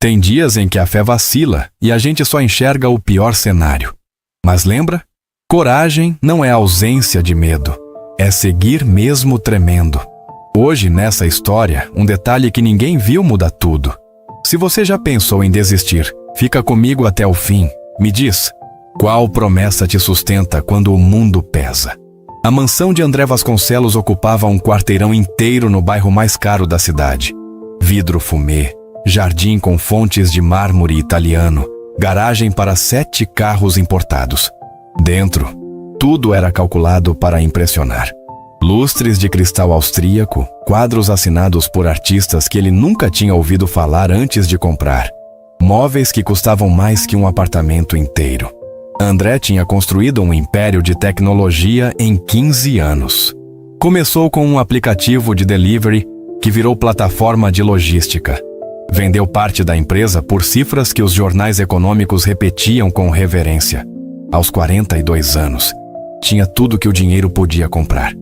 Tem dias em que a fé vacila e a gente só enxerga o pior cenário. Mas lembra? Coragem não é ausência de medo, é seguir mesmo tremendo. Hoje, nessa história, um detalhe que ninguém viu muda tudo. Se você já pensou em desistir, fica comigo até o fim. Me diz, qual promessa te sustenta quando o mundo pesa? A mansão de André Vasconcelos ocupava um quarteirão inteiro no bairro mais caro da cidade. Vidro fumê, jardim com fontes de mármore italiano, garagem para 7 carros importados. Dentro, tudo era calculado para impressionar. Lustres de cristal austríaco, quadros assinados por artistas que ele nunca tinha ouvido falar antes de comprar. Móveis que custavam mais que um apartamento inteiro. André tinha construído um império de tecnologia em 15 anos. Começou com um aplicativo de delivery que virou plataforma de logística. Vendeu parte da empresa por cifras que os jornais econômicos repetiam com reverência. Aos 42 anos, tinha tudo que o dinheiro podia comprar.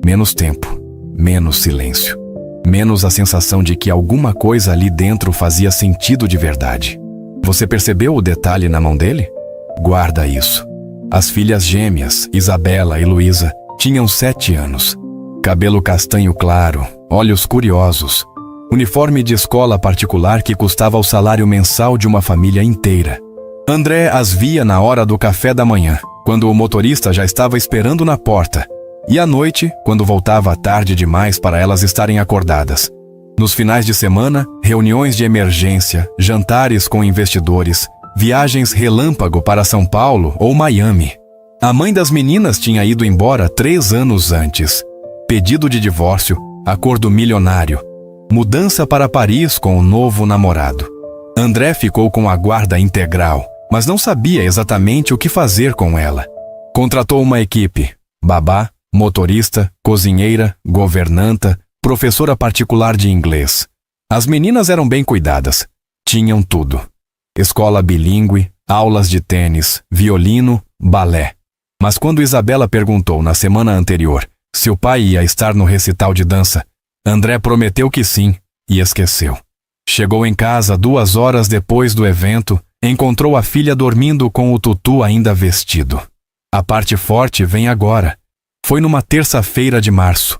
Menos tempo, menos silêncio, menos a sensação de que alguma coisa ali dentro fazia sentido de verdade. Você percebeu o detalhe na mão dele? Guarda isso. As filhas gêmeas, Isabela e Luísa, tinham 7 anos. Cabelo castanho claro, olhos curiosos. Uniforme de escola particular que custava o salário mensal de uma família inteira. André as via na hora do café da manhã, quando o motorista já estava esperando na porta. E à noite, quando voltava tarde demais para elas estarem acordadas. Nos finais de semana, reuniões de emergência, jantares com investidores, viagens relâmpago para São Paulo ou Miami. A mãe das meninas tinha ido embora 3 anos antes. Pedido de divórcio, acordo milionário, mudança para Paris com o novo namorado. André ficou com a guarda integral, mas não sabia exatamente o que fazer com ela. Contratou uma equipe, babá, motorista, cozinheira, governanta, professora particular de inglês. As meninas eram bem cuidadas. Tinham tudo. Escola bilíngue, aulas de tênis, violino, balé. Mas quando Isabela perguntou na semana anterior se o pai ia estar no recital de dança, André prometeu que sim e esqueceu. Chegou em casa 2 horas depois do evento, encontrou a filha dormindo com o tutu ainda vestido. A parte forte vem agora. Foi numa terça-feira de março.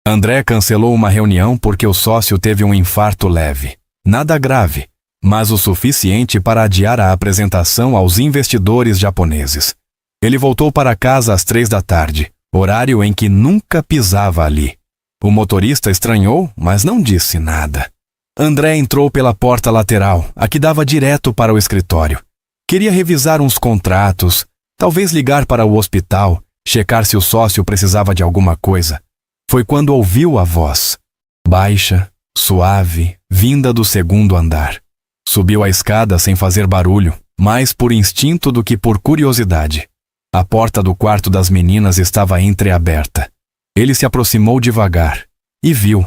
André cancelou uma reunião porque o sócio teve um infarto leve. Nada grave, mas o suficiente para adiar a apresentação aos investidores japoneses. Ele voltou para casa às 3 da tarde, horário em que nunca pisava ali. O motorista estranhou, mas não disse nada. André entrou pela porta lateral, a que dava direto para o escritório. Queria revisar uns contratos, talvez ligar para o hospital, checar se o sócio precisava de alguma coisa. Foi quando ouviu a voz, baixa, suave, vinda do 2º andar. Subiu a escada sem fazer barulho, mais por instinto do que por curiosidade. A porta do quarto das meninas estava entreaberta. Ele se aproximou devagar e viu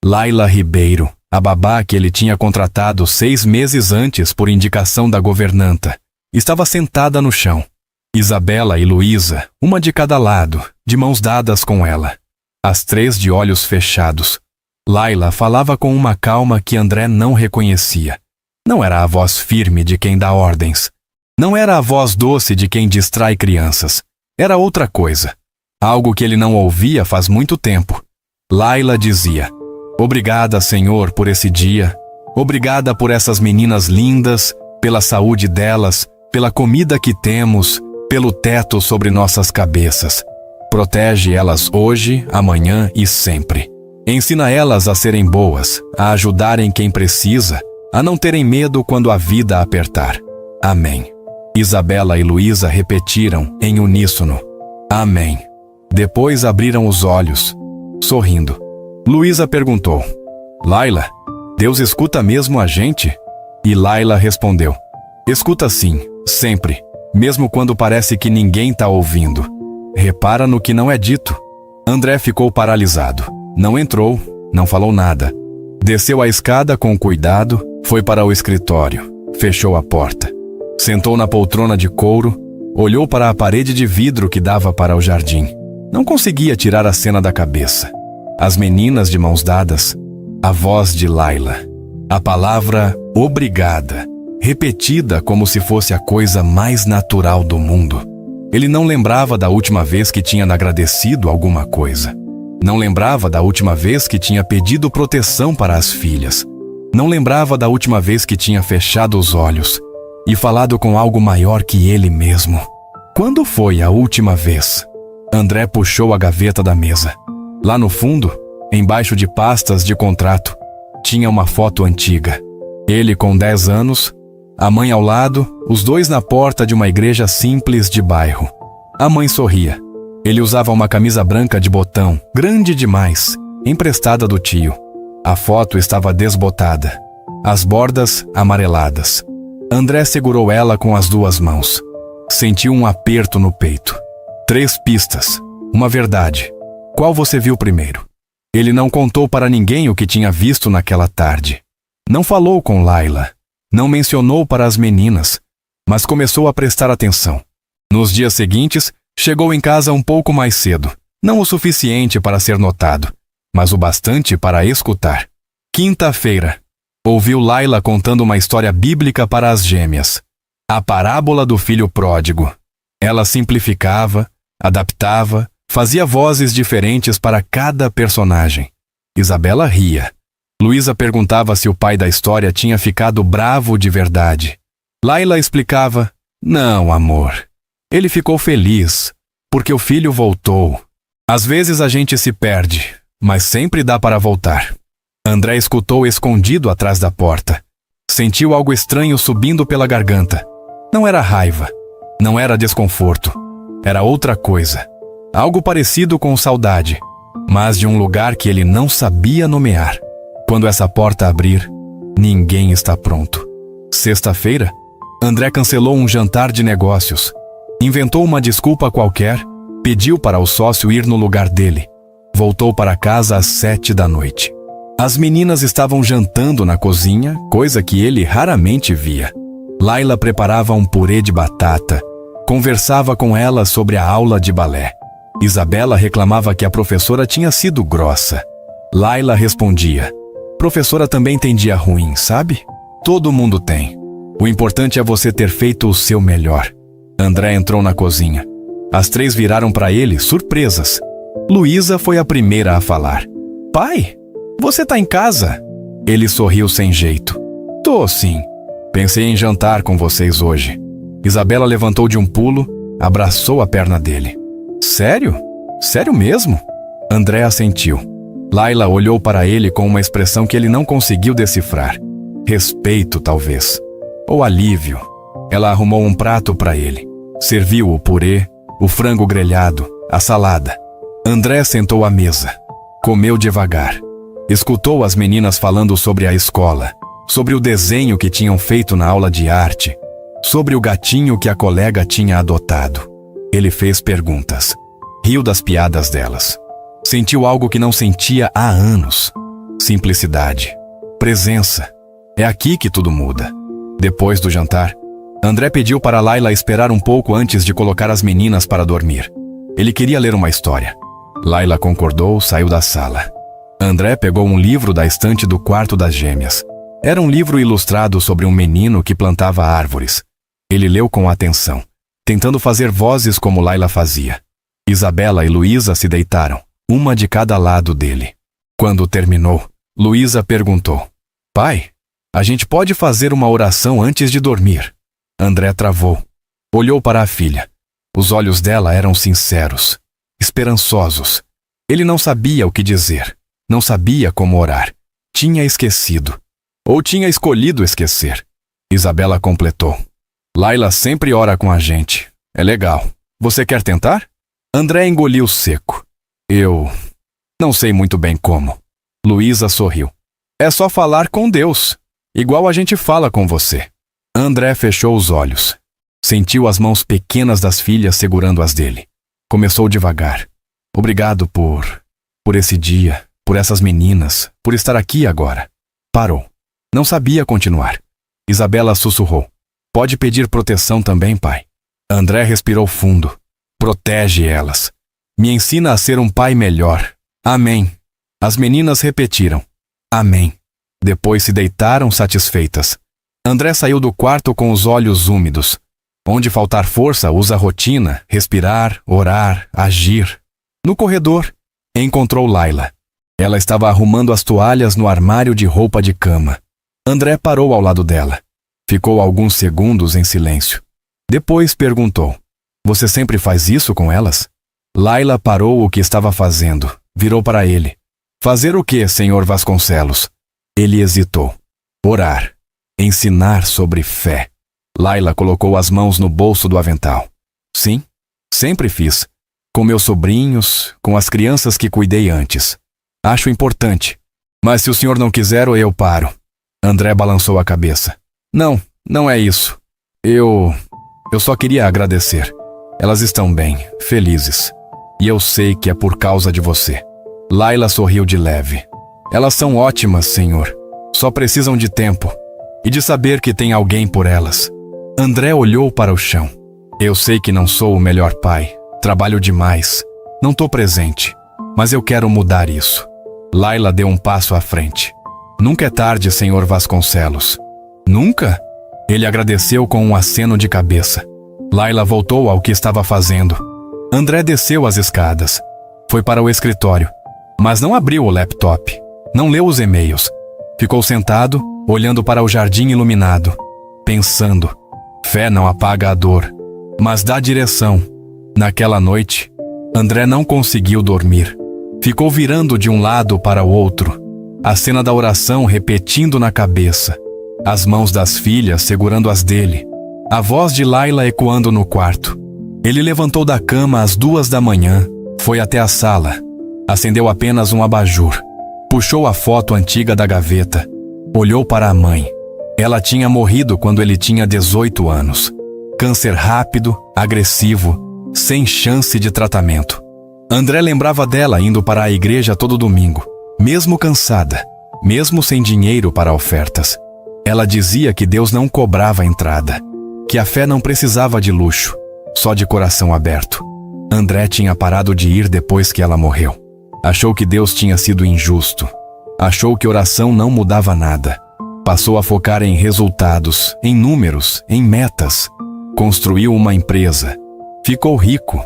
Laila Ribeiro, a babá que ele tinha contratado 6 meses antes por indicação da governanta. Estava sentada no chão. Isabela e Luísa, uma de cada lado, de mãos dadas com ela. As 3 de olhos fechados. Laila falava com uma calma que André não reconhecia. Não era a voz firme de quem dá ordens. Não era a voz doce de quem distrai crianças. Era outra coisa. Algo que ele não ouvia faz muito tempo. Laila dizia: "Obrigada, Senhor, por esse dia. Obrigada por essas meninas lindas, pela saúde delas, pela comida que temos, pelo teto sobre nossas cabeças. Protege elas hoje, amanhã e sempre. Ensina elas a serem boas, a ajudarem quem precisa, a não terem medo quando a vida apertar. Amém." Isabela e Luísa repetiram em uníssono: "Amém." Depois abriram os olhos, sorrindo. Luísa perguntou: "Laila, Deus escuta mesmo a gente?" E Laila respondeu: "Escuta sim, sempre, mesmo quando parece que ninguém está ouvindo. Repara no que não é dito." André ficou paralisado. Não entrou, não falou nada. Desceu a escada com cuidado, foi para o escritório, fechou a porta. Sentou na poltrona de couro, olhou para a parede de vidro que dava para o jardim. Não conseguia tirar a cena da cabeça. As meninas de mãos dadas, a voz de Laila. A palavra obrigada, repetida como se fosse a coisa mais natural do mundo. Ele não lembrava da última vez que tinha agradecido alguma coisa. Não lembrava da última vez que tinha pedido proteção para as filhas. Não lembrava da última vez que tinha fechado os olhos e falado com algo maior que ele mesmo. Quando foi a última vez? André puxou a gaveta da mesa. Lá no fundo, embaixo de pastas de contrato, tinha uma foto antiga. Ele com 10 anos, a mãe ao lado, os dois na porta de uma igreja simples de bairro. A mãe sorria. Ele usava uma camisa branca de botão, grande demais, emprestada do tio. A foto estava desbotada, as bordas amareladas. André segurou ela com as 2 mãos. Sentiu um aperto no peito. 3 pistas, uma verdade. Qual você viu primeiro? Ele não contou para ninguém o que tinha visto naquela tarde. Não falou com Laila. Não mencionou para as meninas, mas começou a prestar atenção. Nos dias seguintes, chegou em casa um pouco mais cedo. Não o suficiente para ser notado, mas o bastante para escutar. Quinta-feira. Ouviu Laila contando uma história bíblica para as gêmeas. A parábola do filho pródigo. Ela simplificava, adaptava, fazia vozes diferentes para cada personagem. Isabela ria. Luísa perguntava se o pai da história tinha ficado bravo de verdade. Laila explicava: não, amor. Ele ficou feliz, porque o filho voltou. Às vezes a gente se perde, mas sempre dá para voltar. André escutou escondido atrás da porta. Sentiu algo estranho subindo pela garganta. Não era raiva, não era desconforto. Era outra coisa. Algo parecido com saudade, mas de um lugar que ele não sabia nomear. Quando essa porta abrir, ninguém está pronto. Sexta-feira, André cancelou um jantar de negócios. Inventou uma desculpa qualquer, pediu para o sócio ir no lugar dele. Voltou para casa às 7 da noite. As meninas estavam jantando na cozinha, coisa que ele raramente via. Laila preparava um purê de batata. Conversava com ela sobre a aula de balé. Isabela reclamava que a professora tinha sido grossa. Laila respondia: professora também tem dia ruim, sabe? Todo mundo tem. O importante é você ter feito o seu melhor. André entrou na cozinha. As 3 viraram para ele, surpresas. Luísa foi a primeira a falar. Pai, você tá em casa? Ele sorriu sem jeito. Tô sim. Pensei em jantar com vocês hoje. Isabela levantou de um pulo, abraçou a perna dele. Sério? Sério mesmo? André assentiu. Laila olhou para ele com uma expressão que ele não conseguiu decifrar. Respeito, talvez. Ou alívio. Ela arrumou um prato para ele. Serviu o purê, o frango grelhado, a salada. André sentou à mesa. Comeu devagar. Escutou as meninas falando sobre a escola, sobre o desenho que tinham feito na aula de arte, sobre o gatinho que a colega tinha adotado. Ele fez perguntas. Riu das piadas delas. Sentiu algo que não sentia há anos. Simplicidade. Presença. É aqui que tudo muda. Depois do jantar, André pediu para Laila esperar um pouco antes de colocar as meninas para dormir. Ele queria ler uma história. Laila concordou, saiu da sala. André pegou um livro da estante do quarto das gêmeas. Era um livro ilustrado sobre um menino que plantava árvores. Ele leu com atenção, tentando fazer vozes como Laila fazia. Isabela e Luísa se deitaram, uma de cada lado dele. Quando terminou, Luísa perguntou: Pai, a gente pode fazer uma oração antes de dormir? André travou. Olhou para a filha. Os olhos dela eram sinceros, esperançosos. Ele não sabia o que dizer, não sabia como orar. Tinha esquecido. Ou tinha escolhido esquecer. Isabela completou: Laila sempre ora com a gente. É legal. Você quer tentar? André engoliu seco. Eu não sei muito bem como. Luísa sorriu. É só falar com Deus, igual a gente fala com você. André fechou os olhos. Sentiu as mãos pequenas das filhas segurando as dele. Começou devagar. Obrigado por esse dia, por essas meninas, por estar aqui agora. Parou. Não sabia continuar. Isabela sussurrou: Pode pedir proteção também, pai. André respirou fundo. Protege elas. Me ensina a ser um pai melhor. Amém. As meninas repetiram: Amém. Depois se deitaram satisfeitas. André saiu do quarto com os olhos úmidos. Onde faltar força, usa a rotina, respirar, orar, agir. No corredor, encontrou Laila. Ela estava arrumando as toalhas no armário de roupa de cama. André parou ao lado dela. Ficou alguns segundos em silêncio. Depois perguntou: "Você sempre faz isso com elas?" Laila parou o que estava fazendo. Virou para ele. "Fazer o quê, senhor Vasconcelos?" Ele hesitou. "Orar. Ensinar sobre fé." Laila colocou as mãos no bolso do avental. "Sim, sempre fiz. Com meus sobrinhos, com as crianças que cuidei antes. Acho importante. Mas se o senhor não quiser, eu paro." André balançou a cabeça. Não, não é isso. Eu só queria agradecer. Elas estão bem, felizes. E eu sei que é por causa de você." Laila sorriu de leve. "Elas são ótimas, senhor. Só precisam de tempo. E de saber que tem alguém por elas." André olhou para o chão. "Eu sei que não sou o melhor pai. Trabalho demais. Não estou presente. Mas eu quero mudar isso." Laila deu um passo à frente. "Nunca é tarde, senhor Vasconcelos." "Nunca?" Ele agradeceu com um aceno de cabeça. Laila voltou ao que estava fazendo. André desceu as escadas. Foi para o escritório. Mas não abriu o laptop. Não leu os e-mails. Ficou sentado, olhando para o jardim iluminado. Pensando. Fé não apaga a dor, mas dá direção. Naquela noite, André não conseguiu dormir. Ficou virando de um lado para o outro. A cena da oração repetindo na cabeça. As mãos das filhas segurando as dele. A voz de Laila ecoando no quarto. Ele levantou da cama às 2 da manhã, foi até a sala. Acendeu apenas um abajur. Puxou a foto antiga da gaveta. Olhou para a mãe. Ela tinha morrido quando ele tinha 18 anos. Câncer rápido, agressivo, sem chance de tratamento. André lembrava dela indo para a igreja todo domingo, mesmo cansada, mesmo sem dinheiro para ofertas. Ela dizia que Deus não cobrava a entrada, que a fé não precisava de luxo, só de coração aberto. André tinha parado de ir depois que ela morreu. Achou que Deus tinha sido injusto. Achou que oração não mudava nada. Passou a focar em resultados, em números, em metas. Construiu uma empresa. Ficou rico,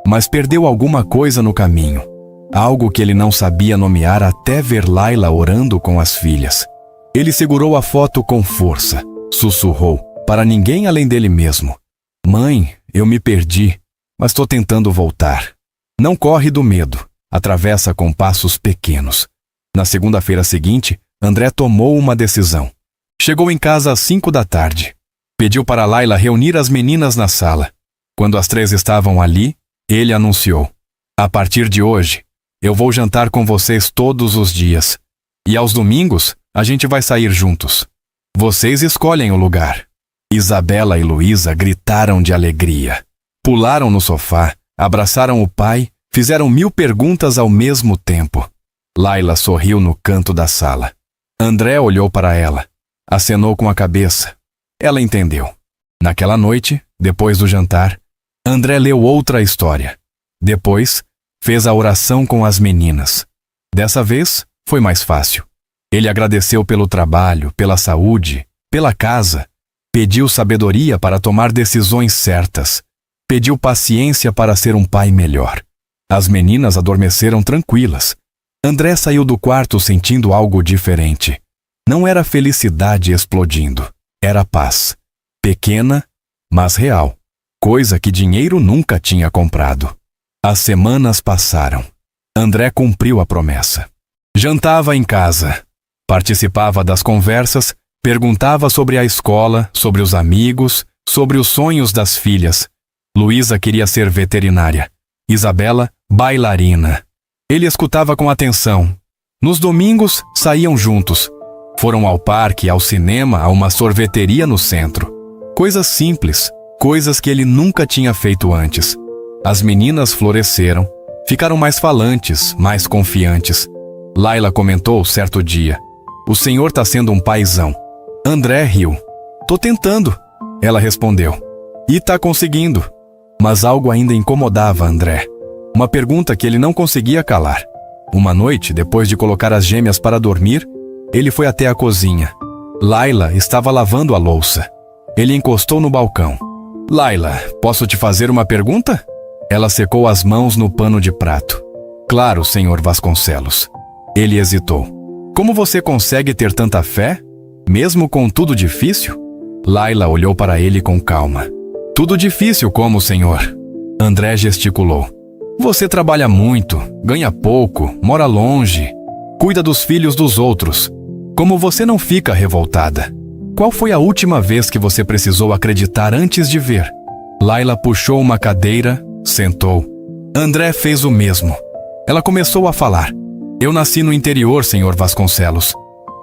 mas perdeu alguma coisa no caminho. Algo que ele não sabia nomear até ver Laila orando com as filhas. Ele segurou a foto com força. Sussurrou, para ninguém além dele mesmo: "Mãe, eu me perdi, mas estou tentando voltar." Não corre do medo. Atravessa com passos pequenos. Na segunda-feira seguinte, André tomou uma decisão. Chegou em casa às 5 da tarde. Pediu para Laila reunir as meninas na sala. Quando as 3 estavam ali, ele anunciou: "A partir de hoje, eu vou jantar com vocês todos os dias. E aos domingos, a gente vai sair juntos. Vocês escolhem o lugar." Isabela e Luísa gritaram de alegria. Pularam no sofá, abraçaram o pai, fizeram 1000 perguntas ao mesmo tempo. Laila sorriu no canto da sala. André olhou para ela. Acenou com a cabeça. Ela entendeu. Naquela noite, depois do jantar, André leu outra história. Depois, fez a oração com as meninas. Dessa vez, foi mais fácil. Ele agradeceu pelo trabalho, pela saúde, pela casa. Pediu sabedoria para tomar decisões certas. Pediu paciência para ser um pai melhor. As meninas adormeceram tranquilas. André saiu do quarto sentindo algo diferente. Não era felicidade explodindo. Era paz. Pequena, mas real. Coisa que dinheiro nunca tinha comprado. As semanas passaram. André cumpriu a promessa. Jantava em casa. Participava das conversas, perguntava sobre a escola, sobre os amigos, sobre os sonhos das filhas. Luísa queria ser veterinária. Isabela, bailarina. Ele escutava com atenção. Nos domingos, saíam juntos. Foram ao parque, ao cinema, a uma sorveteria no centro. Coisas simples, coisas que ele nunca tinha feito antes. As meninas floresceram, ficaram mais falantes, mais confiantes. Laila comentou certo dia: "O senhor tá sendo um paizão." André riu. "Tô tentando," ela respondeu. "E tá conseguindo." Mas algo ainda incomodava André. Uma pergunta que ele não conseguia calar. Uma noite, depois de colocar as gêmeas para dormir, Ele foi até a cozinha. Laila estava lavando a louça. Ele encostou no balcão. Laila, posso te fazer uma pergunta? Ela secou as mãos no pano de prato. Claro, senhor Vasconcelos. Ele hesitou. Como você consegue ter tanta fé, mesmo com tudo difícil? Laila olhou para ele com calma. Tudo difícil como, senhor? André gesticulou. Você trabalha muito, ganha pouco, mora longe, cuida dos filhos dos outros. Como você não fica revoltada? Qual foi a última vez que você precisou acreditar antes de ver? Laila puxou uma cadeira, sentou. André fez o mesmo. Ela começou a falar. Eu nasci no interior, senhor Vasconcelos.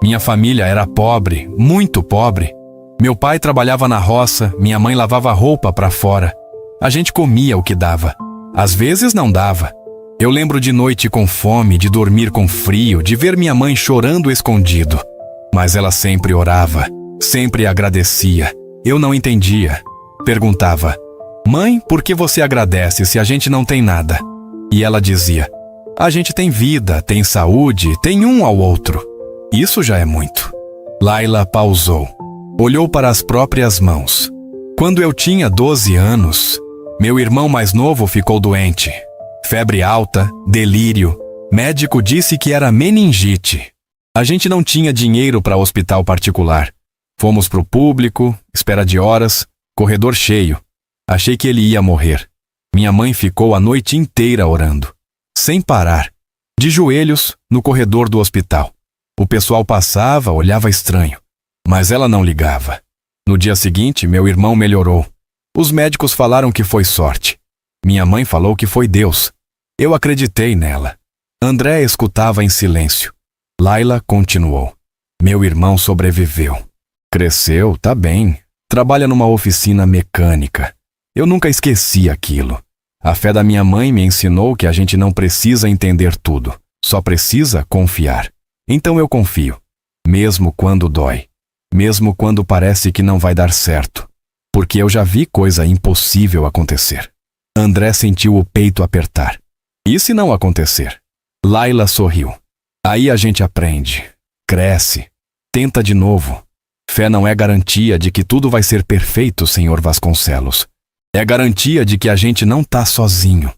Minha família era pobre, muito pobre. Meu pai trabalhava na roça, minha mãe lavava roupa para fora. A gente comia o que dava. Às vezes não dava. Eu lembro de noite com fome, de dormir com frio, de ver minha mãe chorando escondido. Mas ela sempre orava, sempre agradecia. Eu não entendia. Perguntava, mãe, por que você agradece se a gente não tem nada? E ela dizia, a gente tem vida, tem saúde, tem um ao outro. Isso já é muito. Laila pausou. Olhou para as próprias mãos. Quando eu tinha 12 anos, meu irmão mais novo ficou doente. Febre alta, delírio. Médico disse que era meningite. A gente não tinha dinheiro para hospital particular. Fomos para o público, espera de horas, corredor cheio. Achei que ele ia morrer. Minha mãe ficou a noite inteira orando, sem parar, de joelhos no corredor do hospital. O pessoal passava, olhava estranho, mas ela não ligava. No dia seguinte, meu irmão melhorou. Os médicos falaram que foi sorte. Minha mãe falou que foi Deus. Eu acreditei nela. André escutava em silêncio. Laila continuou. Meu irmão sobreviveu. Cresceu, tá bem. Trabalha numa oficina mecânica. Eu nunca esqueci aquilo. A fé da minha mãe me ensinou que a gente não precisa entender tudo. Só precisa confiar. Então eu confio. Mesmo quando dói. Mesmo quando parece que não vai dar certo. Porque eu já vi coisa impossível acontecer. André sentiu o peito apertar. E se não acontecer? Laila sorriu. Aí a gente aprende, cresce, tenta de novo. Fé não é garantia de que tudo vai ser perfeito, senhor Vasconcelos. É garantia de que a gente não tá sozinho.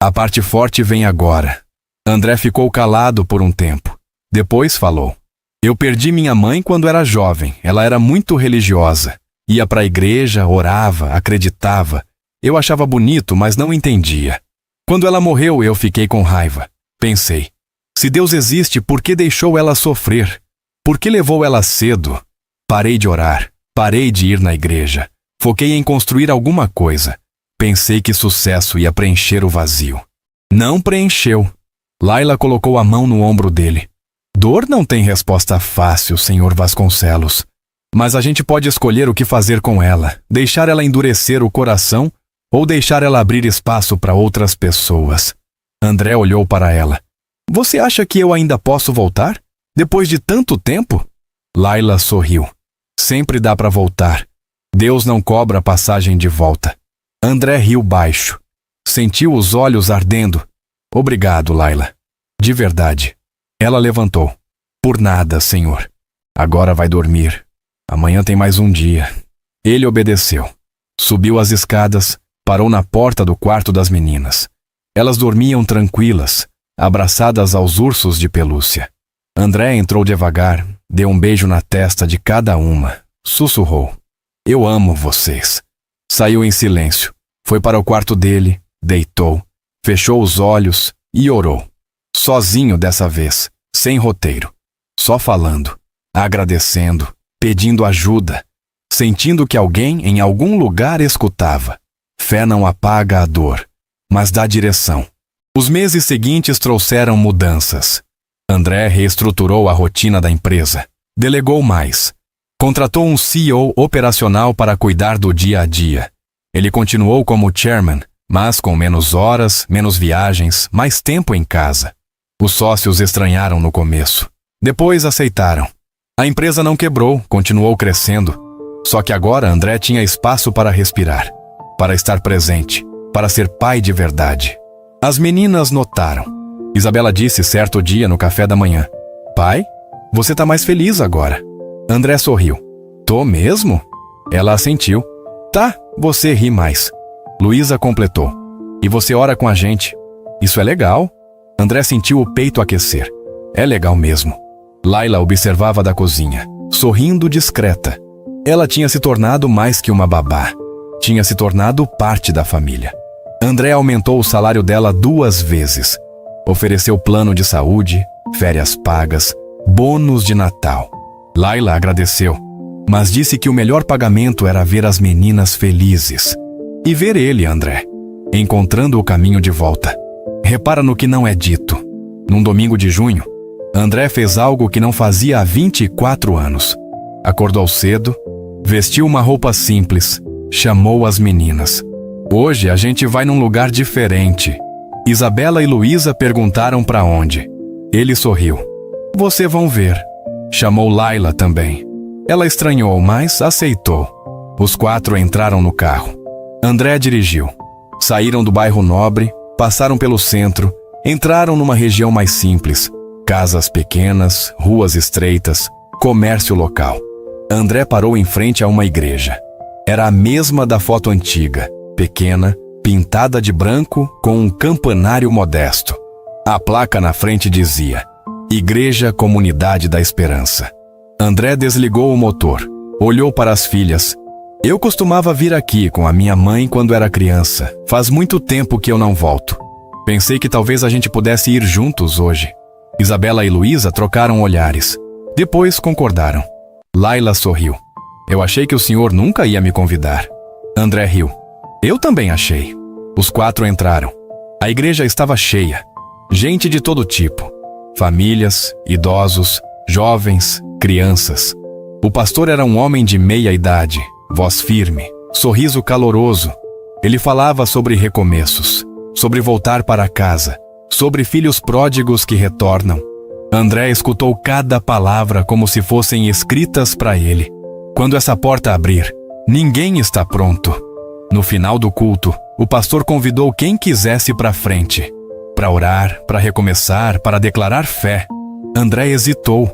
A parte forte vem agora. André ficou calado por um tempo. Depois falou. Eu perdi minha mãe quando era jovem. Ela era muito religiosa. Ia para a igreja, orava, acreditava. Eu achava bonito, mas não entendia. Quando ela morreu, eu fiquei com raiva. Pensei, se Deus existe, por que deixou ela sofrer? Por que levou ela cedo? Parei de orar, parei de ir na igreja. Foquei em construir alguma coisa. Pensei que sucesso ia preencher o vazio. Não preencheu. Laila colocou a mão no ombro dele. Dor não tem resposta fácil, senhor Vasconcelos. Mas a gente pode escolher o que fazer com ela, deixar ela endurecer o coração ou deixar ela abrir espaço para outras pessoas. André olhou para ela. Você acha que eu ainda posso voltar? Depois de tanto tempo? Laila sorriu. Sempre dá para voltar. Deus não cobra passagem de volta. André riu baixo. Sentiu os olhos ardendo. Obrigado, Laila. De verdade. Ela levantou. Por nada, senhor. Agora vai dormir. Amanhã tem mais um dia. Ele obedeceu. Subiu as escadas, parou na porta do quarto das meninas. Elas dormiam tranquilas, abraçadas aos ursos de pelúcia. André entrou devagar, deu um beijo na testa de cada uma, sussurrou. Eu amo vocês. Saiu em silêncio, foi para o quarto dele, deitou, fechou os olhos e orou. Sozinho dessa vez, sem roteiro, só falando, agradecendo, pedindo ajuda, sentindo que alguém em algum lugar escutava. Fé não apaga a dor, mas dá direção. Os meses seguintes trouxeram mudanças. André reestruturou a rotina da empresa, delegou mais, contratou um CEO operacional para cuidar do dia a dia. Ele continuou como chairman, mas com menos horas, menos viagens, mais tempo em casa. Os sócios estranharam no começo. Depois aceitaram. A empresa não quebrou, continuou crescendo. Só que agora André tinha espaço para respirar, para estar presente, para ser pai de verdade. As meninas notaram. Isabela disse certo dia no café da manhã: Pai, Você tá mais feliz agora. André sorriu. Tô mesmo? Ela assentiu. Tá, você ri mais. Luísa completou. E você ora com a gente. Isso é legal. André sentiu o peito aquecer. É legal mesmo. Laila observava da cozinha, sorrindo discreta. Ela tinha se tornado mais que uma babá. Tinha se tornado parte da família. André aumentou o salário dela 2 vezes. Ofereceu plano de saúde, férias pagas, bônus de Natal. Laila agradeceu, mas disse que o melhor pagamento era ver as meninas felizes. E ver ele, André, encontrando o caminho de volta. Repara no que não é dito. Num domingo de junho, André fez algo que não fazia há 24 anos. Acordou cedo, vestiu uma roupa simples, chamou as meninas. Hoje a gente vai num lugar diferente. Isabela e Luísa perguntaram para onde. Ele sorriu. Vocês vão ver. Chamou Laila também. Ela estranhou, mas aceitou. Os 4 entraram no carro. André dirigiu. Saíram do bairro nobre, passaram pelo centro, entraram numa região mais simples. Casas pequenas, ruas estreitas, comércio local. André parou em frente a uma igreja. Era a mesma da foto antiga, pequena, pintada de branco com um campanário modesto. A placa na frente dizia: Igreja Comunidade da Esperança. André desligou o motor, olhou para as filhas. Eu costumava vir aqui com a minha mãe quando era criança. Faz muito tempo que eu não volto. Pensei que talvez a gente pudesse ir juntos hoje. Isabela e Luísa trocaram olhares. Depois concordaram. Laila sorriu. Eu achei que o senhor nunca ia me convidar. André riu. Eu também achei. Os 4 entraram. A igreja estava cheia. Gente de todo tipo. Famílias, idosos, jovens, crianças. O pastor era um homem de meia idade, voz firme, sorriso caloroso. Ele falava sobre recomeços, sobre voltar para casa, sobre filhos pródigos que retornam. André escutou cada palavra como se fossem escritas para ele. Quando essa porta abrir, ninguém está pronto. No final do culto, o pastor convidou quem quisesse para frente, para orar, para recomeçar, para declarar fé. André hesitou,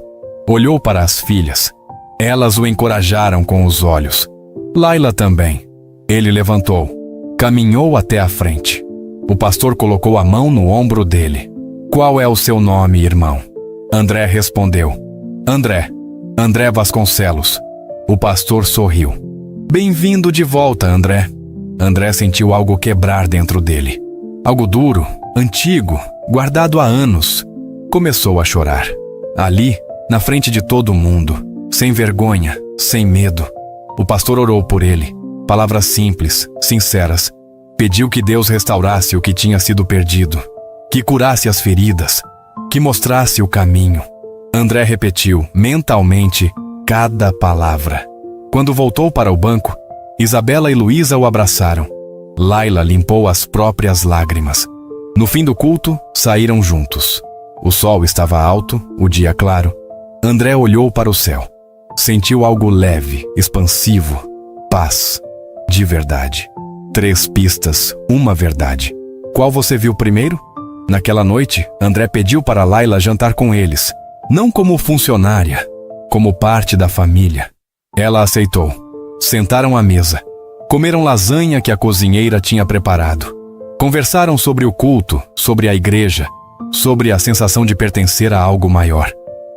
olhou para as filhas. Elas o encorajaram com os olhos. Laila também. Ele levantou, caminhou até a frente. O pastor colocou a mão no ombro dele. Qual é o seu nome, irmão? André respondeu. André Vasconcelos. O pastor sorriu. Bem-vindo de volta, André. André sentiu algo quebrar dentro dele. Algo duro, antigo, guardado há anos. Começou a chorar. Ali, na frente de todo mundo, sem vergonha, sem medo. O pastor orou por ele. Palavras simples, sinceras. Pediu que Deus restaurasse o que tinha sido perdido, que curasse as feridas, que mostrasse o caminho. André repetiu, mentalmente, cada palavra. Quando voltou para o banco, Isabela e Luísa o abraçaram. Laila limpou as próprias lágrimas. No fim do culto, saíram juntos. O sol estava alto, o dia claro. André olhou para o céu. Sentiu algo leve, expansivo, paz, de verdade. 3 pistas, uma verdade. Qual você viu primeiro? Naquela noite, André pediu para Laila jantar com eles, não como funcionária, como parte da família. Ela aceitou. Sentaram à mesa. Comeram lasanha que a cozinheira tinha preparado. Conversaram sobre o culto, sobre a igreja, sobre a sensação de pertencer a algo maior.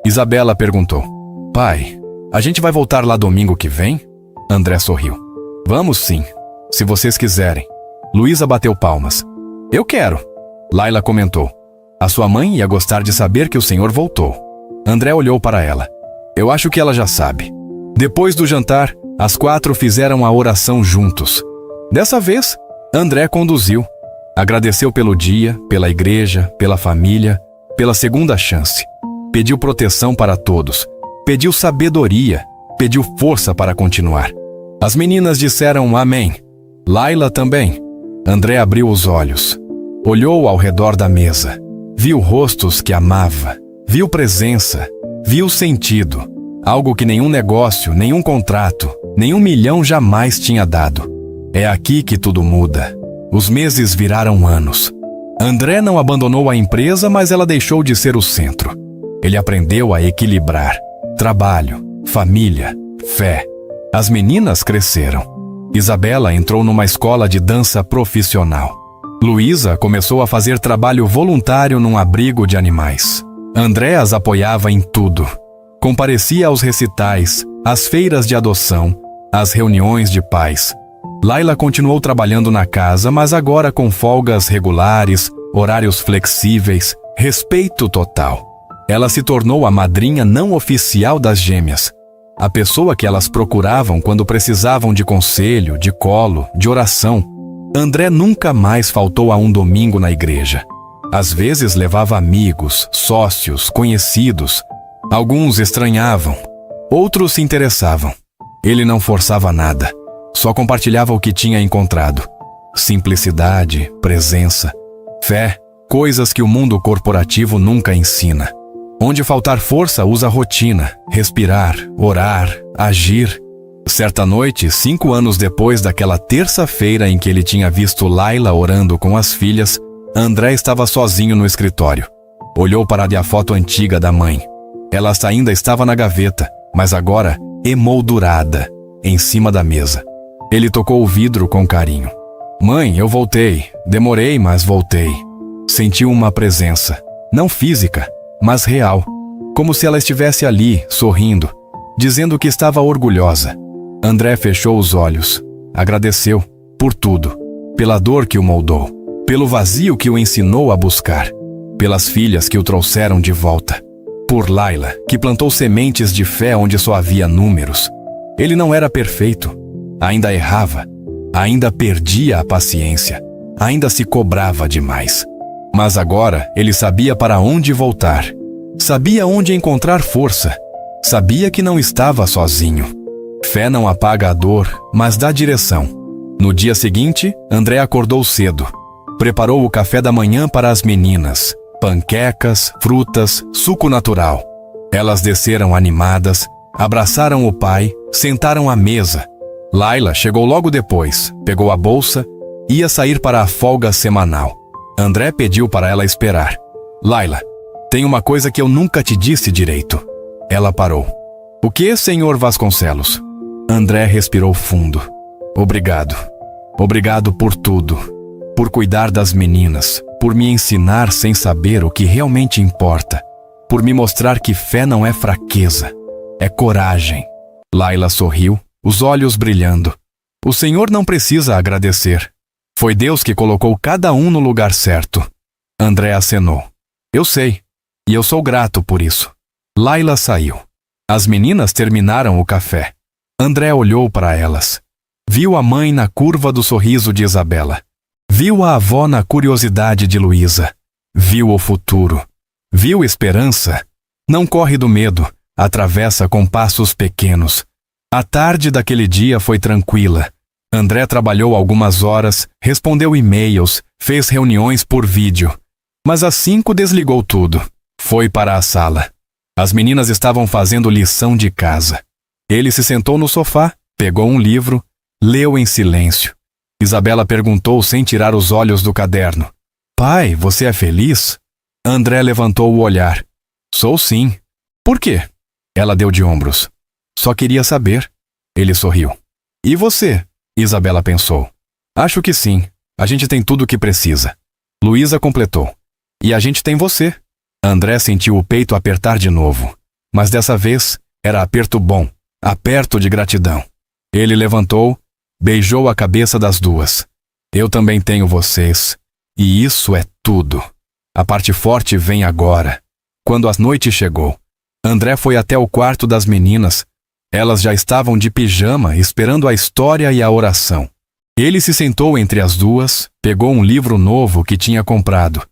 Isabela perguntou: Pai, a gente vai voltar lá domingo que vem? André sorriu. Vamos sim, se vocês quiserem. Luísa bateu palmas. Eu quero. Laila comentou. A sua mãe ia gostar de saber que o senhor voltou. André olhou para ela. Eu acho que ela já sabe. Depois do jantar, as 4 fizeram a oração juntos. Dessa vez, André conduziu. Agradeceu pelo dia, pela igreja, pela família, pela segunda chance. Pediu proteção para todos. Pediu sabedoria. Pediu força para continuar. As meninas disseram amém. Laila também. André abriu os olhos. Olhou ao redor da mesa. Viu rostos que amava. Viu presença. Viu sentido. Algo que nenhum negócio, nenhum contrato, nenhum milhão jamais tinha dado. É aqui que tudo muda. Os meses viraram anos. André não abandonou a empresa, mas ela deixou de ser o centro. Ele aprendeu a equilibrar trabalho, família, fé. As meninas cresceram. Isabela entrou numa escola de dança profissional. Luísa começou a fazer trabalho voluntário num abrigo de animais. André as apoiava em tudo. Comparecia aos recitais, às feiras de adoção, às reuniões de pais. Laila continuou trabalhando na casa, mas agora com folgas regulares, horários flexíveis, respeito total. Ela se tornou a madrinha não oficial das gêmeas, a pessoa que elas procuravam quando precisavam de conselho, de colo, de oração. André nunca mais faltou a um domingo na igreja. Às vezes levava amigos, sócios, conhecidos. Alguns estranhavam, outros se interessavam. Ele não forçava nada, só compartilhava o que tinha encontrado. Simplicidade, presença, fé, coisas que o mundo corporativo nunca ensina. Onde faltar força, usa rotina, respirar, orar, agir. Certa noite, 5 anos depois daquela terça-feira em que ele tinha visto Laila orando com as filhas, André estava sozinho no escritório. Olhou para a foto antiga da mãe. Ela ainda estava na gaveta, mas agora emoldurada, em cima da mesa. Ele tocou o vidro com carinho. Mãe, eu voltei. Demorei, mas voltei. Sentiu uma presença, não física, mas real, como se ela estivesse ali, sorrindo, dizendo que estava orgulhosa. André fechou os olhos, agradeceu por tudo, pela dor que o moldou, pelo vazio que o ensinou a buscar, pelas filhas que o trouxeram de volta, por Laila, que plantou sementes de fé onde só havia números. Ele não era perfeito, ainda errava, ainda perdia a paciência, ainda se cobrava demais. Mas agora ele sabia para onde voltar, sabia onde encontrar força, sabia que não estava sozinho. Fé não apaga a dor, mas dá direção. No dia seguinte, André acordou cedo. Preparou o café da manhã para as meninas, panquecas, frutas, suco natural. Elas desceram animadas, abraçaram o pai, sentaram à mesa. Laila chegou logo depois, pegou a bolsa, ia sair para a folga semanal. André pediu para ela esperar. Laila, tem uma coisa que eu nunca te disse direito. Ela parou. O que, senhor Vasconcelos? André respirou fundo. Obrigado. Obrigado por tudo. Por cuidar das meninas. Por me ensinar sem saber o que realmente importa. Por me mostrar que fé não é fraqueza. É coragem. Laila sorriu, os olhos brilhando. O senhor não precisa agradecer. Foi Deus que colocou cada um no lugar certo. André acenou. Eu sei, e eu sou grato por isso. Laila saiu. As meninas terminaram o café. André olhou para elas. Viu a mãe na curva do sorriso de Isabela. Viu a avó na curiosidade de Luísa. Viu o futuro. Viu esperança. Não corre do medo, atravessa com passos pequenos. A tarde daquele dia foi tranquila. André trabalhou algumas horas, respondeu e-mails, fez reuniões por vídeo. Mas às 5 desligou tudo. Foi para a sala. As meninas estavam fazendo lição de casa. Ele se sentou no sofá, pegou um livro, leu em silêncio. Isabela perguntou sem tirar os olhos do caderno. Pai, você é feliz? André levantou o olhar. Sou sim. Por quê? Ela deu de ombros. Só queria saber. Ele sorriu. E você? Isabela pensou. Acho que sim. A gente tem tudo o que precisa. Luísa completou. E a gente tem você. André sentiu o peito apertar de novo. Mas dessa vez era aperto bom, aperto de gratidão. Ele levantou, beijou a cabeça das duas. Eu também tenho vocês. E isso é tudo. A parte forte vem agora. Quando a noite chegou, André foi até o quarto das meninas. Elas já estavam de pijama, esperando a história e a oração. Ele se sentou entre as duas, pegou um livro novo que tinha comprado.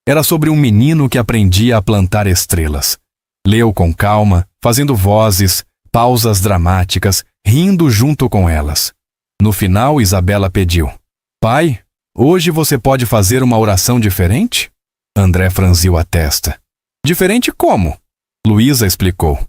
Era sobre um menino que aprendia a plantar estrelas. Leu com calma, fazendo vozes, pausas dramáticas, rindo junto com elas. No final, Isabela pediu. Pai, hoje você pode fazer uma oração diferente? André franziu a testa. Diferente como? Luísa explicou.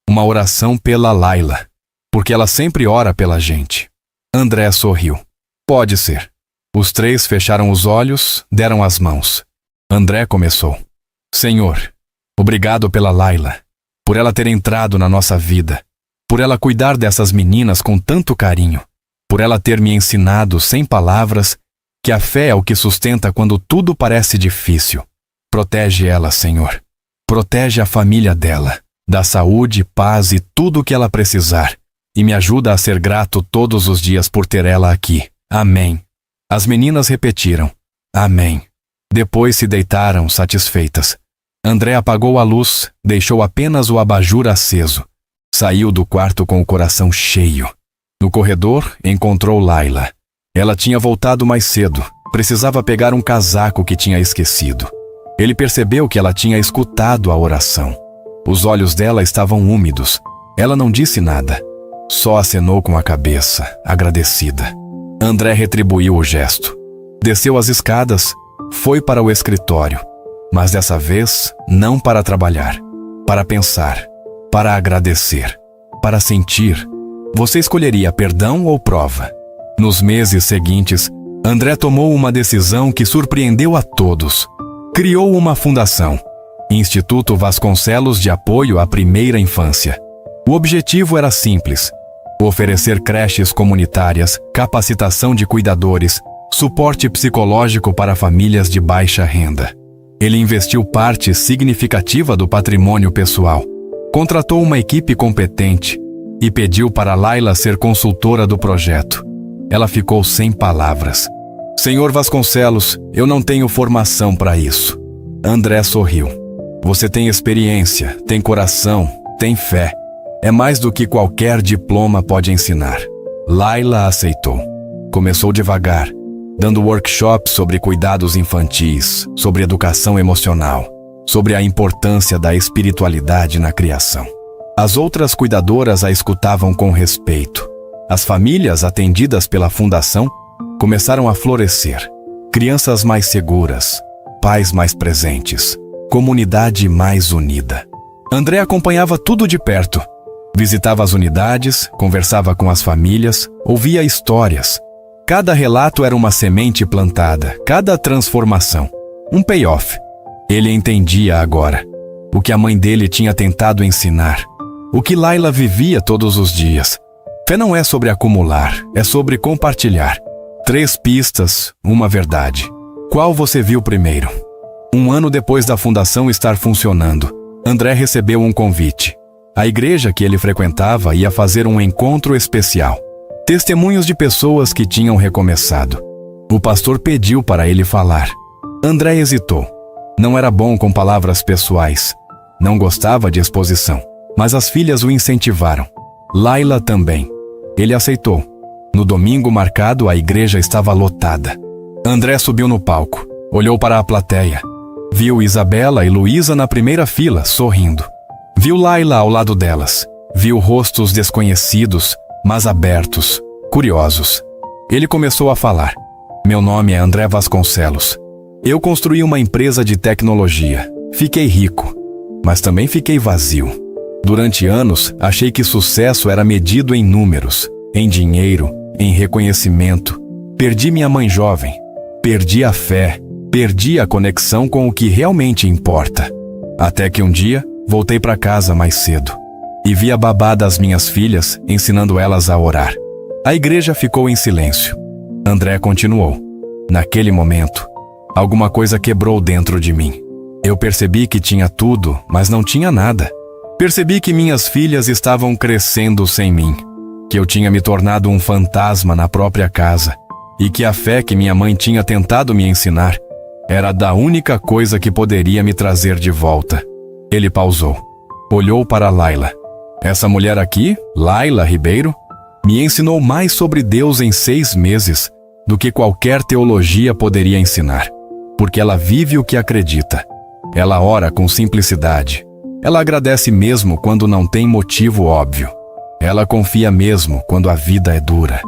Uma oração pela Laila, porque ela sempre ora pela gente. André sorriu. Pode ser. Os três fecharam os olhos, deram as mãos. André começou. Senhor, Obrigado pela Laila, por ela ter entrado na nossa vida, por ela cuidar dessas meninas com tanto carinho, por ela ter me ensinado sem palavras que a fé é o que sustenta quando tudo parece difícil. Protege ela, Senhor. Protege a família dela. Dá saúde, paz e tudo o que ela precisar. E me ajuda a ser grato todos os dias por ter ela aqui. Amém. As meninas repetiram. Amém. Depois se deitaram satisfeitas. André apagou a luz, deixou apenas o abajur aceso. Saiu do quarto com o coração cheio. No corredor, encontrou Laila. Ela tinha voltado mais cedo. Precisava pegar um casaco que tinha esquecido. Ele percebeu que ela tinha escutado a oração. Os olhos dela estavam úmidos. Ela não disse nada. Só acenou com a cabeça, agradecida. André retribuiu o gesto. Desceu as escadas, foi para o escritório. Mas dessa vez, não para trabalhar. Para pensar. Para agradecer. Para sentir. Você escolheria perdão ou prova? Nos meses seguintes, André tomou uma decisão que surpreendeu a todos. Criou uma fundação, Instituto Vasconcelos de Apoio à Primeira Infância. O objetivo era simples: oferecer creches comunitárias, capacitação de cuidadores, suporte psicológico para famílias de baixa renda. Ele investiu parte significativa do patrimônio pessoal, contratou uma equipe competente e pediu para Laila ser consultora do projeto. Ela ficou sem palavras. Senhor Vasconcelos, eu não tenho formação para isso. André sorriu. Você tem experiência, tem coração, tem fé. É mais do que qualquer diploma pode ensinar. Laila aceitou. Começou devagar, dando workshops sobre cuidados infantis, sobre educação emocional, sobre a importância da espiritualidade na criação. As outras cuidadoras a escutavam com respeito. As famílias atendidas pela fundação começaram a florescer. Crianças mais seguras, pais mais presentes, comunidade mais unida. André acompanhava tudo de perto. Visitava as unidades, conversava com as famílias, ouvia histórias. Cada relato era uma semente plantada, cada transformação, um payoff. Ele entendia agora o que a mãe dele tinha tentado ensinar, o que Laila vivia todos os dias. Fé não é sobre acumular, é sobre compartilhar. 3 pistas, uma verdade. Qual você viu primeiro? 1 ano depois da fundação estar funcionando, André recebeu um convite. A igreja que ele frequentava ia fazer um encontro especial. Testemunhos de pessoas que tinham recomeçado. O pastor pediu para ele falar. André hesitou. Não era bom com palavras pessoais. Não gostava de exposição. Mas as filhas o incentivaram. Laila também. Ele aceitou. No domingo marcado, a igreja estava lotada. André subiu no palco. Olhou para a plateia. Viu Isabela e Luísa na primeira fila, sorrindo. Viu Laila ao lado delas. Viu rostos desconhecidos, mas abertos, curiosos. Ele começou a falar. Meu nome é André Vasconcelos. Eu construí uma empresa de tecnologia. Fiquei rico, mas também fiquei vazio. Durante anos, achei que sucesso era medido em números, em dinheiro, em reconhecimento. Perdi minha mãe jovem. Perdi a fé. Perdi a conexão com o que realmente importa. Até que um dia, voltei para casa mais cedo e vi a babá das minhas filhas ensinando elas a orar. A igreja ficou em silêncio. André continuou. Naquele momento, alguma coisa quebrou dentro de mim. Eu percebi que tinha tudo, mas não tinha nada. Percebi que minhas filhas estavam crescendo sem mim, que eu tinha me tornado um fantasma na própria casa e que a fé que minha mãe tinha tentado me ensinar era da única coisa que poderia me trazer de volta. Ele pausou. Olhou para Laila. Essa mulher aqui, Laila Ribeiro, me ensinou mais sobre Deus em 6 meses do que qualquer teologia poderia ensinar, porque ela vive o que acredita. Ela ora com simplicidade. Ela agradece mesmo quando não tem motivo óbvio. Ela confia mesmo quando a vida é dura.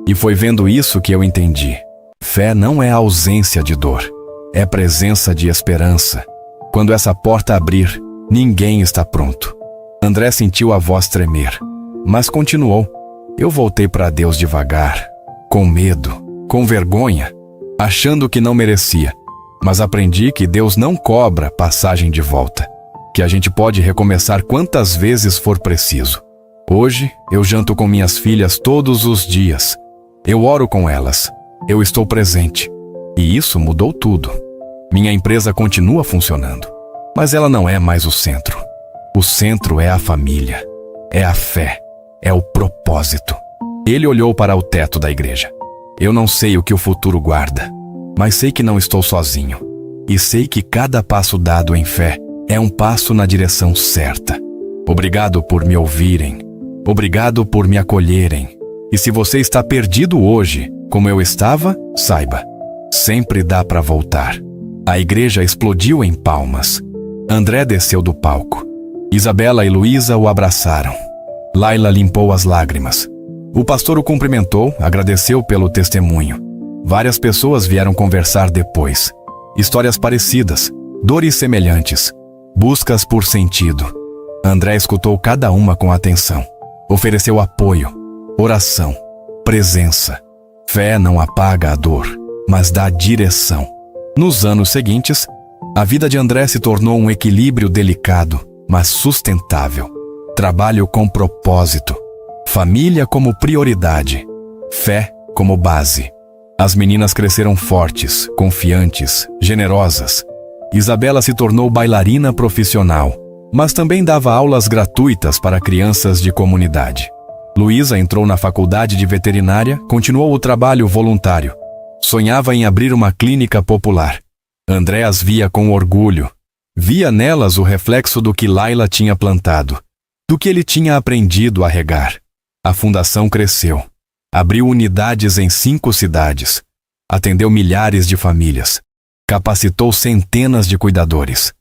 E foi vendo isso que eu entendi. Fé não é ausência de dor. É presença de esperança. Quando essa porta abrir, ninguém está pronto. André sentiu a voz tremer, mas continuou. Eu voltei para Deus devagar, com medo, com vergonha, achando que não merecia. Mas aprendi que Deus não cobra passagem de volta. que a gente pode recomeçar quantas vezes for preciso. Hoje, eu janto com minhas filhas todos os dias. Eu oro com elas. Eu estou presente. E isso mudou tudo. Minha empresa continua funcionando, mas ela não é mais o centro. O centro é a família, é a fé, é o propósito. Ele olhou para o teto da igreja. Eu não sei o que o futuro guarda, mas sei que não estou sozinho. E sei que cada passo dado em fé é um passo na direção certa. Obrigado por me ouvirem. Obrigado por me acolherem. E se você está perdido hoje, como eu estava, saiba, sempre dá para voltar. A igreja explodiu em palmas. André desceu do palco. Isabela e Luísa o abraçaram. Laila limpou as lágrimas. O pastor o cumprimentou, agradeceu pelo testemunho. Várias pessoas vieram conversar depois. Histórias parecidas, dores semelhantes, buscas por sentido. André escutou cada uma com atenção. Ofereceu apoio, oração, presença. Fé não apaga a dor, mas dá direção. Nos anos seguintes, a vida de André se tornou um equilíbrio delicado, mas sustentável. Trabalho com propósito, família como prioridade, fé como base. As meninas cresceram fortes, confiantes, generosas. Isabela se tornou bailarina profissional, mas também dava aulas gratuitas para crianças de comunidade. Luísa entrou na faculdade de veterinária, continuou o trabalho voluntário. Sonhava em abrir uma clínica popular. André as via com orgulho. Via nelas o reflexo do que Laila tinha plantado, do que ele tinha aprendido a regar. A fundação cresceu. Abriu unidades em 5 cidades. Atendeu milhares de famílias. Capacitou centenas de cuidadores.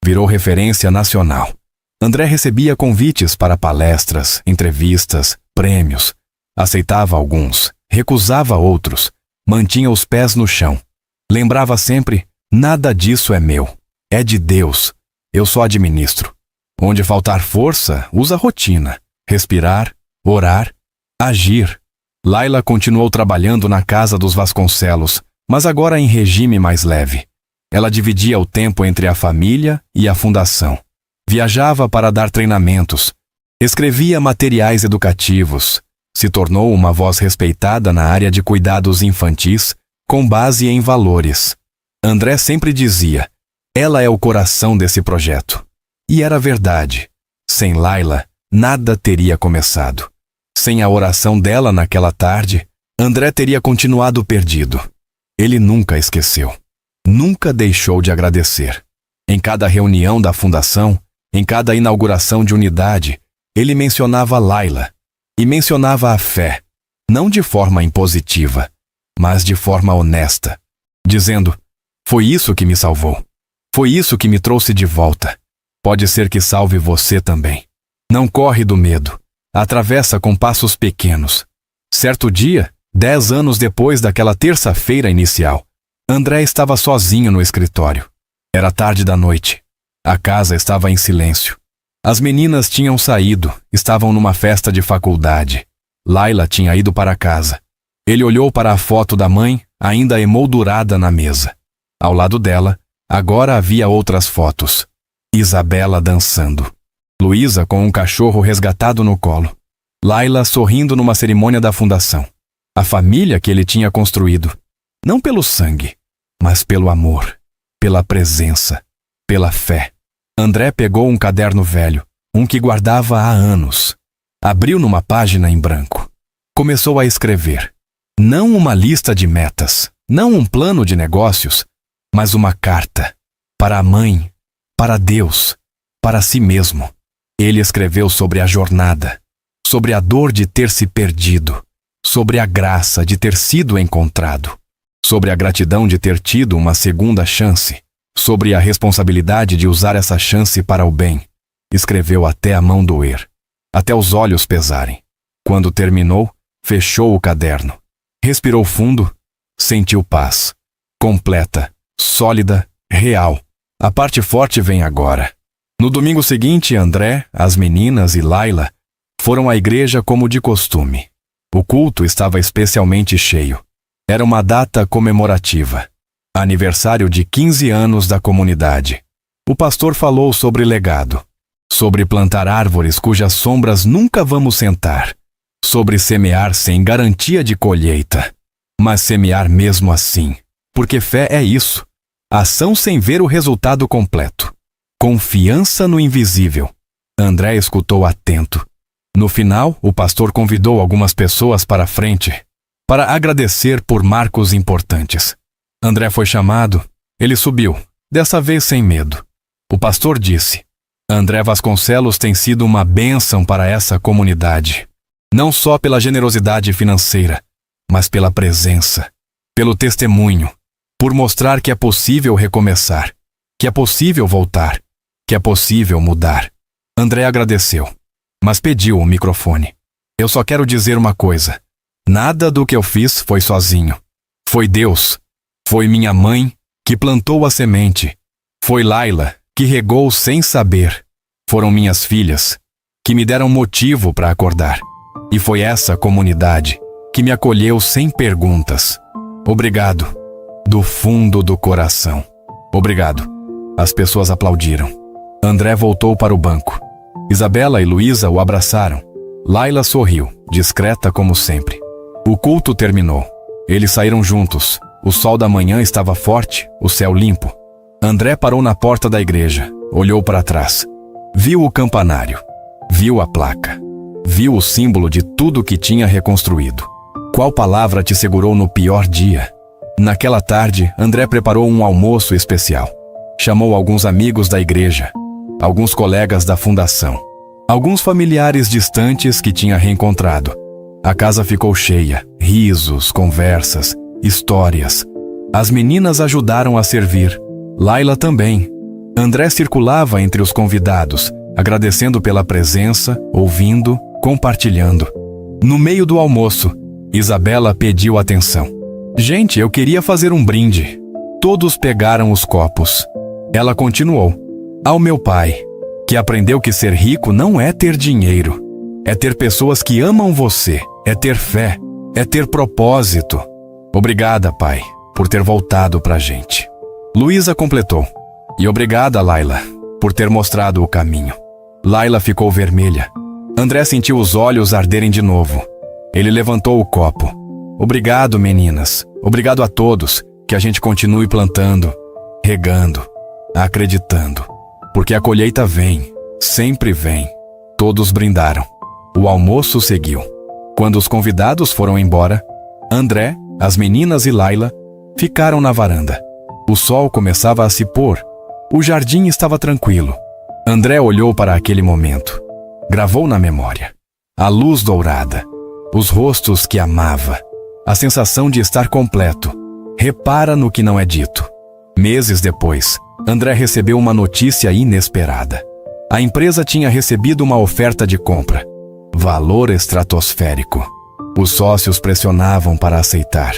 Virou referência nacional. André recebia convites para palestras, entrevistas, prêmios. Aceitava alguns, recusava outros. Mantinha os pés no chão. Lembrava sempre: nada disso é meu. É de Deus. Eu só administro. Onde faltar força, usa rotina. Respirar, orar, agir. Laila continuou trabalhando na casa dos Vasconcelos, mas agora em regime mais leve. Ela dividia o tempo entre a família e a fundação. Viajava para dar treinamentos. Escrevia materiais educativos. Se tornou uma voz respeitada na área de cuidados infantis, com base em valores. André sempre dizia: ela é o coração desse projeto. E era verdade. Sem Laila, nada teria começado. Sem a oração dela naquela tarde, André teria continuado perdido. Ele nunca esqueceu. Nunca deixou de agradecer. Em cada reunião da fundação, em cada inauguração de unidade, ele mencionava Laila. E mencionava a fé, não de forma impositiva, mas de forma honesta, dizendo: foi isso que me salvou. Foi isso que me trouxe de volta. Pode ser que salve você também. Não corre do medo. Atravessa com passos pequenos. Certo dia, 10 anos depois daquela terça-feira inicial, André estava sozinho no escritório. Era tarde da noite. A casa estava em silêncio. As meninas tinham saído, estavam numa festa de faculdade. Laila tinha ido para casa. Ele olhou para a foto da mãe, ainda emoldurada na mesa. Ao lado dela, agora havia outras fotos. Isabela dançando. Luísa com um cachorro resgatado no colo. Laila sorrindo numa cerimônia da fundação. A família que ele tinha construído. Não pelo sangue, mas pelo amor, pela presença, pela fé. André pegou um caderno velho, um que guardava há anos. Abriu numa página em branco. Começou a escrever. Não uma lista de metas, não um plano de negócios, mas uma carta. Para a mãe, para Deus, para si mesmo. Ele escreveu sobre a jornada, sobre a dor de ter se perdido, sobre a graça de ter sido encontrado, sobre a gratidão de ter tido uma segunda chance, sobre a responsabilidade de usar essa chance para o bem. Escreveu até a mão doer, até os olhos pesarem. Quando terminou, fechou o caderno. Respirou fundo, sentiu paz. Completa, sólida, real. A parte forte vem agora. No domingo seguinte, André, as meninas e Laila foram à igreja como de costume. O culto estava especialmente cheio. Era uma data comemorativa. Aniversário de 15 anos da comunidade. O pastor falou sobre legado, sobre plantar árvores cujas sombras nunca vamos sentar, sobre semear sem garantia de colheita, mas semear mesmo assim, porque fé é isso, ação sem ver o resultado completo, confiança no invisível. André escutou atento. No final, o pastor convidou algumas pessoas para a frente para agradecer por marcos importantes. André foi chamado. Ele subiu, dessa vez sem medo. O pastor disse: André Vasconcelos tem sido uma bênção para essa comunidade, não só pela generosidade financeira, mas pela presença, pelo testemunho, por mostrar que é possível recomeçar, que é possível voltar, que é possível mudar. André agradeceu, mas pediu o microfone. Eu só quero dizer uma coisa: nada do que eu fiz foi sozinho. Foi Deus. Foi minha mãe que plantou a semente. Foi Laila que regou sem saber. Foram minhas filhas que me deram motivo para acordar. E foi essa comunidade que me acolheu sem perguntas. Obrigado, do fundo do coração. Obrigado. As pessoas aplaudiram. André voltou para o banco. Isabela e Luísa o abraçaram. Laila sorriu, discreta como sempre. O culto terminou. Eles saíram juntos. O sol da manhã estava forte, o céu limpo. André parou na porta da igreja, olhou para trás. Viu o campanário, viu a placa, viu o símbolo de tudo que tinha reconstruído. Qual palavra te segurou no pior dia? Naquela tarde, André preparou um almoço especial. Chamou alguns amigos da igreja, alguns colegas da fundação, alguns familiares distantes que tinha reencontrado. A casa ficou cheia, risos, conversas, histórias. As meninas ajudaram a servir. Laila também. André circulava entre os convidados, agradecendo pela presença, ouvindo, compartilhando. No meio do almoço, Isabela pediu atenção. Gente, eu queria fazer um brinde. Todos pegaram os copos. Ela continuou. Ao meu pai, que aprendeu que ser rico não é ter dinheiro. É ter pessoas que amam você. É ter fé. É ter propósito. Obrigada, pai, por ter voltado pra gente. Luísa completou. E obrigada, Laila, por ter mostrado o caminho. Laila ficou vermelha. André sentiu os olhos arderem de novo. Ele levantou o copo. Obrigado, meninas. Obrigado a todos. Que a gente continue plantando, regando, acreditando. Porque a colheita vem, sempre vem. Todos brindaram. O almoço seguiu. Quando os convidados foram embora, André, as meninas e Laila ficaram na varanda. O sol começava a se pôr. O jardim estava tranquilo. André olhou para aquele momento. Gravou na memória. A luz dourada. Os rostos que amava. A sensação de estar completo. Repara no que não é dito. Meses depois, André recebeu uma notícia inesperada. A empresa tinha recebido uma oferta de compra. Valor estratosférico. Os sócios pressionavam para aceitar.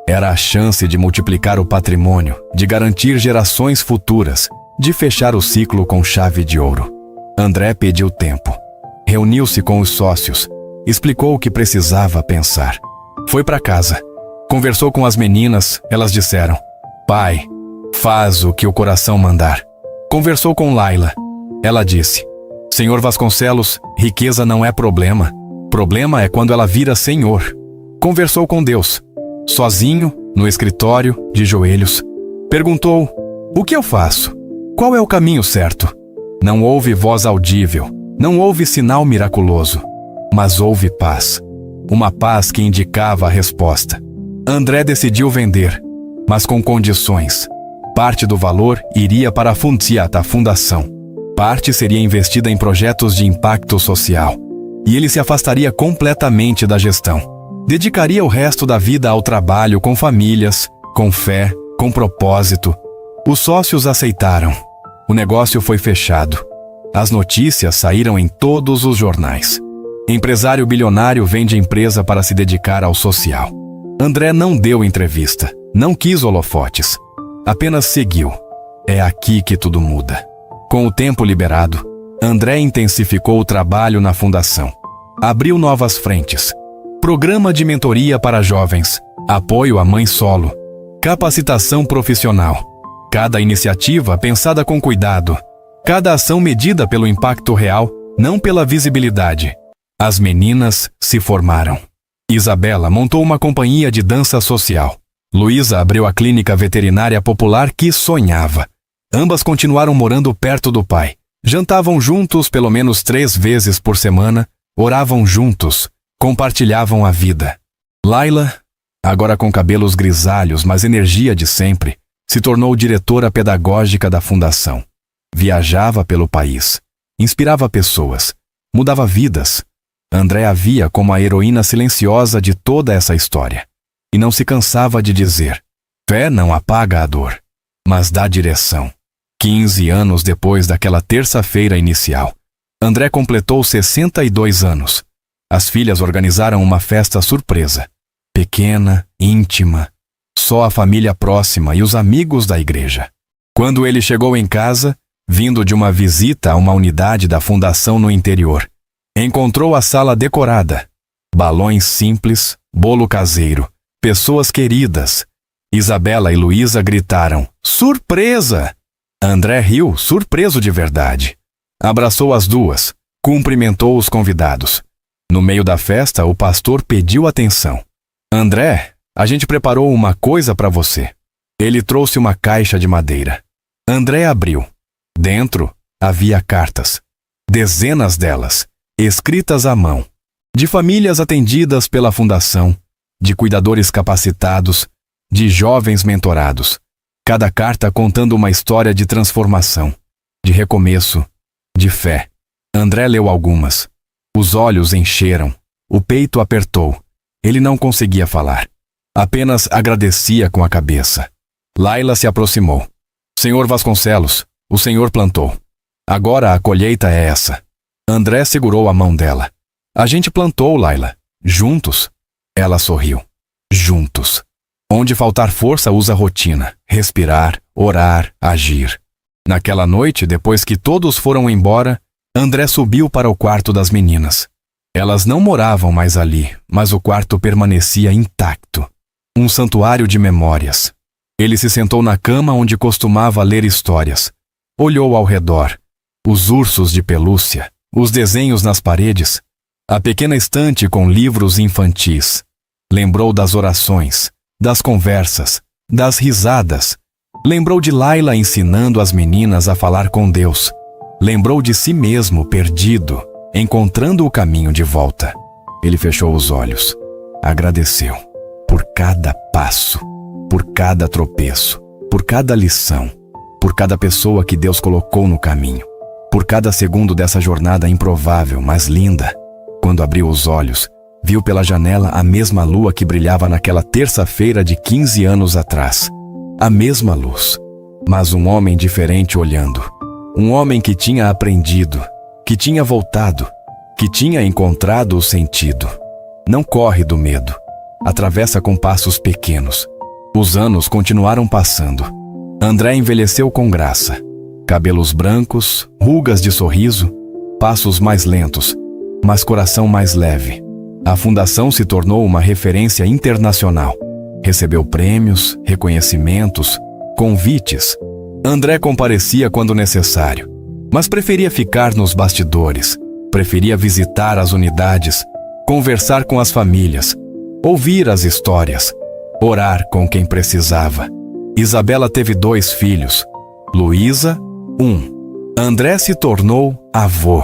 Era a chance de multiplicar o patrimônio, de garantir gerações futuras, de fechar o ciclo com chave de ouro. André pediu tempo. Reuniu-se com os sócios. Explicou o que precisava pensar. Foi para casa. Conversou com as meninas. Elas disseram: pai, faz o que o coração mandar. Conversou com Laila. Ela disse: Senhor Vasconcelos, riqueza não é problema. Problema é quando ela vira senhor. Conversou com Deus. Sozinho, no escritório, de joelhos. Perguntou: o que eu faço? Qual é o caminho certo? Não houve voz audível, não houve sinal miraculoso, mas houve paz. Uma paz que indicava a resposta. André decidiu vender, mas com condições. Parte do valor iria para a Fundiata, a fundação. Parte seria investida em projetos de impacto social. E ele se afastaria completamente da gestão. Dedicaria o resto da vida ao trabalho com famílias, com fé, com propósito. Os sócios aceitaram. O negócio foi fechado. As notícias saíram em todos os jornais. Empresário bilionário vende empresa para se dedicar ao social. André não deu entrevista, não quis holofotes. Apenas seguiu. É aqui que tudo muda. Com o tempo liberado, André intensificou o trabalho na fundação. Abriu novas frentes. Programa de mentoria para jovens, apoio à mãe solo, capacitação profissional, Cada iniciativa pensada com cuidado, cada ação medida pelo impacto real, não pela visibilidade. As meninas se formaram. Isabela montou uma companhia de dança social. Luísa abriu a clínica veterinária popular que sonhava. Ambas continuaram morando perto do pai. Jantavam juntos pelo menos 3 vezes por semana, oravam juntos, compartilhavam a vida. Laila, agora com cabelos grisalhos, mas energia de sempre, se tornou diretora pedagógica da fundação. Viajava pelo país, inspirava pessoas, mudava vidas. André a via como a heroína silenciosa de toda essa história. E não se cansava de dizer: fé não apaga a dor, mas dá direção. 15 anos depois daquela terça-feira inicial, André completou 62 anos. As filhas organizaram uma festa surpresa. Pequena, íntima, só a família próxima e os amigos da igreja. Quando ele chegou em casa, vindo de uma visita a uma unidade da fundação no interior, encontrou a sala decorada. Balões simples, bolo caseiro, pessoas queridas. Isabela e Luísa gritaram: surpresa! André riu, surpreso de verdade. Abraçou as duas, cumprimentou os convidados. No meio da festa, o pastor pediu atenção. André, a gente preparou uma coisa para você. Ele trouxe uma caixa de madeira. André abriu. Dentro havia cartas. Dezenas delas, escritas à mão. De famílias atendidas pela fundação, de cuidadores capacitados, de jovens mentorados. Cada carta contando uma história de transformação, de recomeço, de fé. André leu algumas. Os olhos encheram, o peito apertou. Ele não conseguia falar. Apenas agradecia com a cabeça. Laila se aproximou. Senhor Vasconcelos, o senhor plantou. Agora a colheita é essa. André segurou a mão dela. A gente plantou, Laila. Juntos. Ela sorriu. Juntos. Onde faltar força, usa rotina. Respirar, orar, agir. Naquela noite, depois que todos foram embora, André subiu para o quarto das meninas. Elas não moravam mais ali, mas o quarto permanecia intacto. Um santuário de memórias. Ele se sentou na cama onde costumava ler histórias. Olhou ao redor. Os ursos de pelúcia, os desenhos nas paredes, a pequena estante com livros infantis. Lembrou das orações, das conversas, das risadas. Lembrou de Laila ensinando as meninas a falar com Deus. Lembrou de si mesmo perdido, encontrando o caminho de volta. Ele fechou os olhos. Agradeceu por cada passo, por cada tropeço, por cada lição, por cada pessoa que Deus colocou no caminho, por cada segundo dessa jornada improvável, mas linda. Quando abriu os olhos, viu pela janela a mesma lua que brilhava naquela terça-feira de 15 anos atrás. A mesma luz, mas um homem diferente olhando. Um homem que tinha aprendido, que tinha voltado, que tinha encontrado o sentido. Não corre do medo. Atravessa com passos pequenos. Os anos continuaram passando. André envelheceu com graça. Cabelos brancos, rugas de sorriso, passos mais lentos, mas coração mais leve. A fundação se tornou uma referência internacional. Recebeu prêmios, reconhecimentos, convites. André comparecia quando necessário, mas preferia ficar nos bastidores, preferia visitar as unidades, conversar com as famílias, ouvir as histórias, orar com quem precisava. Isabela teve 2 filhos, Luísa, 1. André se tornou avô,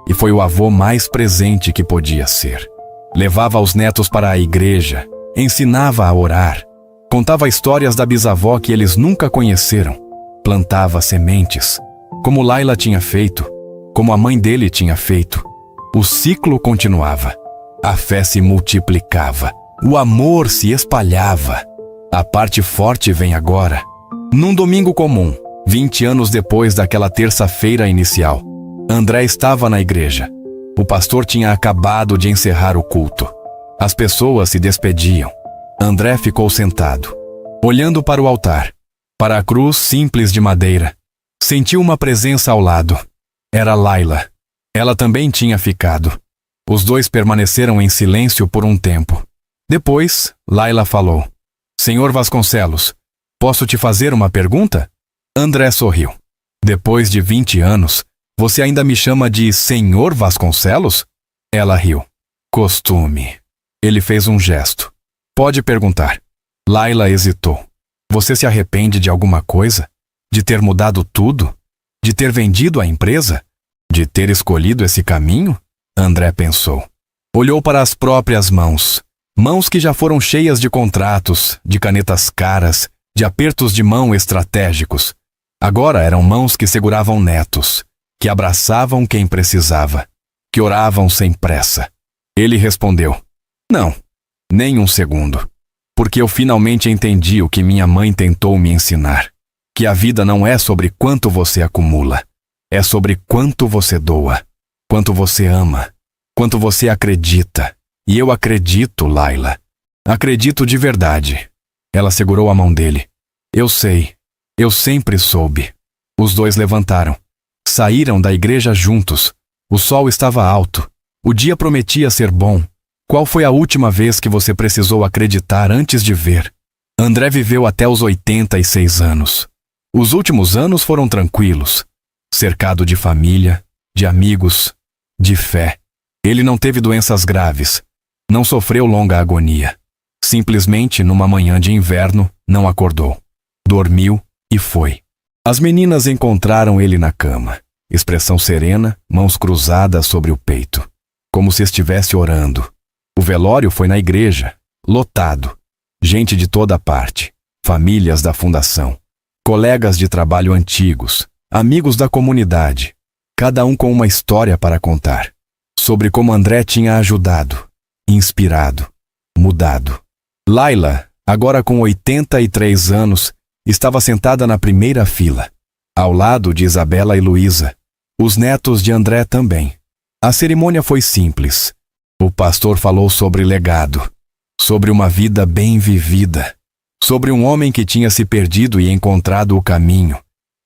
e foi o avô mais presente que podia ser. Levava os netos para a igreja, ensinava a orar, contava histórias da bisavó que eles nunca conheceram, plantava sementes, como Laila tinha feito, como a mãe dele tinha feito. O ciclo continuava, a fé se multiplicava, o amor se espalhava. A parte forte vem agora. Num domingo comum, 20 anos depois daquela terça-feira inicial, André estava na igreja. O pastor tinha acabado de encerrar o culto. As pessoas se despediam. André ficou sentado, olhando para o altar, para a cruz simples de madeira. Sentiu uma presença ao lado. Era Laila. Ela também tinha ficado. Os dois permaneceram em silêncio por um tempo. Depois, Laila falou: Senhor Vasconcelos, posso te fazer uma pergunta? André sorriu. Depois de 20 anos, você ainda me chama de Senhor Vasconcelos? Ela riu. Costume. Ele fez um gesto. Pode perguntar. Laila hesitou. Você se arrepende de alguma coisa? De ter mudado tudo? De ter vendido a empresa? De ter escolhido esse caminho? André pensou. Olhou para as próprias mãos. Mãos que já foram cheias de contratos, de canetas caras, de apertos de mão estratégicos. Agora eram mãos que seguravam netos, que abraçavam quem precisava, que oravam sem pressa. Ele respondeu: não, nem um segundo. Porque eu finalmente entendi o que minha mãe tentou me ensinar. Que a vida não é sobre quanto você acumula. É sobre quanto você doa, quanto você ama, quanto você acredita. E eu acredito, Laila. Acredito de verdade. Ela segurou a mão dele. Eu sei. Eu sempre soube. Os dois levantaram. Saíram da igreja juntos. O sol estava alto. O dia prometia ser bom. Qual foi a última vez que você precisou acreditar antes de ver? André viveu até os 86 anos. Os últimos anos foram tranquilos. Cercado de família, de amigos, de fé. Ele não teve doenças graves. Não sofreu longa agonia. Simplesmente, numa manhã de inverno, não acordou. Dormiu e foi. As meninas encontraram ele na cama. Expressão serena, mãos cruzadas sobre o peito. Como se estivesse orando. O velório foi na igreja, lotado. Gente de toda parte. Famílias da fundação. Colegas de trabalho antigos. Amigos da comunidade. Cada um com uma história para contar. Sobre como André tinha ajudado. Inspirado. Mudado. Laila, agora com 83 anos, estava sentada na primeira fila. Ao lado de Isabela e Luísa. Os netos de André também. A cerimônia foi simples. O pastor falou sobre legado, sobre uma vida bem vivida, sobre um homem que tinha se perdido e encontrado o caminho,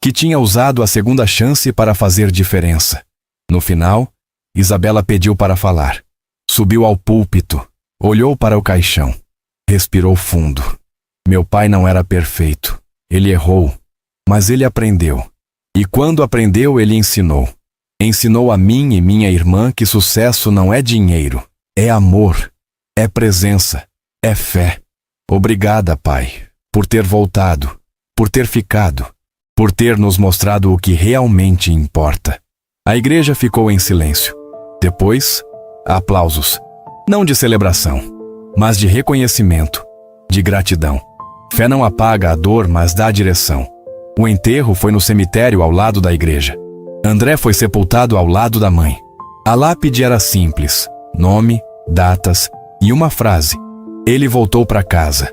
que tinha usado a segunda chance para fazer diferença. No final, Isabela pediu para falar. Subiu ao púlpito, olhou para o caixão, respirou fundo. Meu pai não era perfeito, ele errou, mas ele aprendeu. E quando aprendeu, ele ensinou. Ensinou a mim e minha irmã que sucesso não é dinheiro, é amor, é presença, é fé. Obrigada, pai, por ter voltado, por ter ficado, por ter nos mostrado o que realmente importa. A igreja ficou em silêncio. Depois, aplausos. Não de celebração, mas de reconhecimento, de gratidão. Fé não apaga a dor, mas dá direção. O enterro foi no cemitério ao lado da igreja. André foi sepultado ao lado da mãe. A lápide era simples, nome, datas e uma frase. Ele voltou para casa.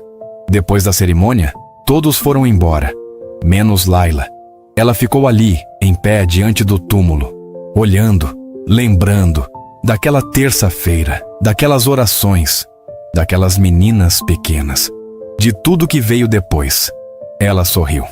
Depois da cerimônia, todos foram embora, menos Laila. Ela ficou ali, em pé diante do túmulo, olhando, lembrando daquela terça-feira, daquelas orações, daquelas meninas pequenas, de tudo que veio depois. Ela sorriu.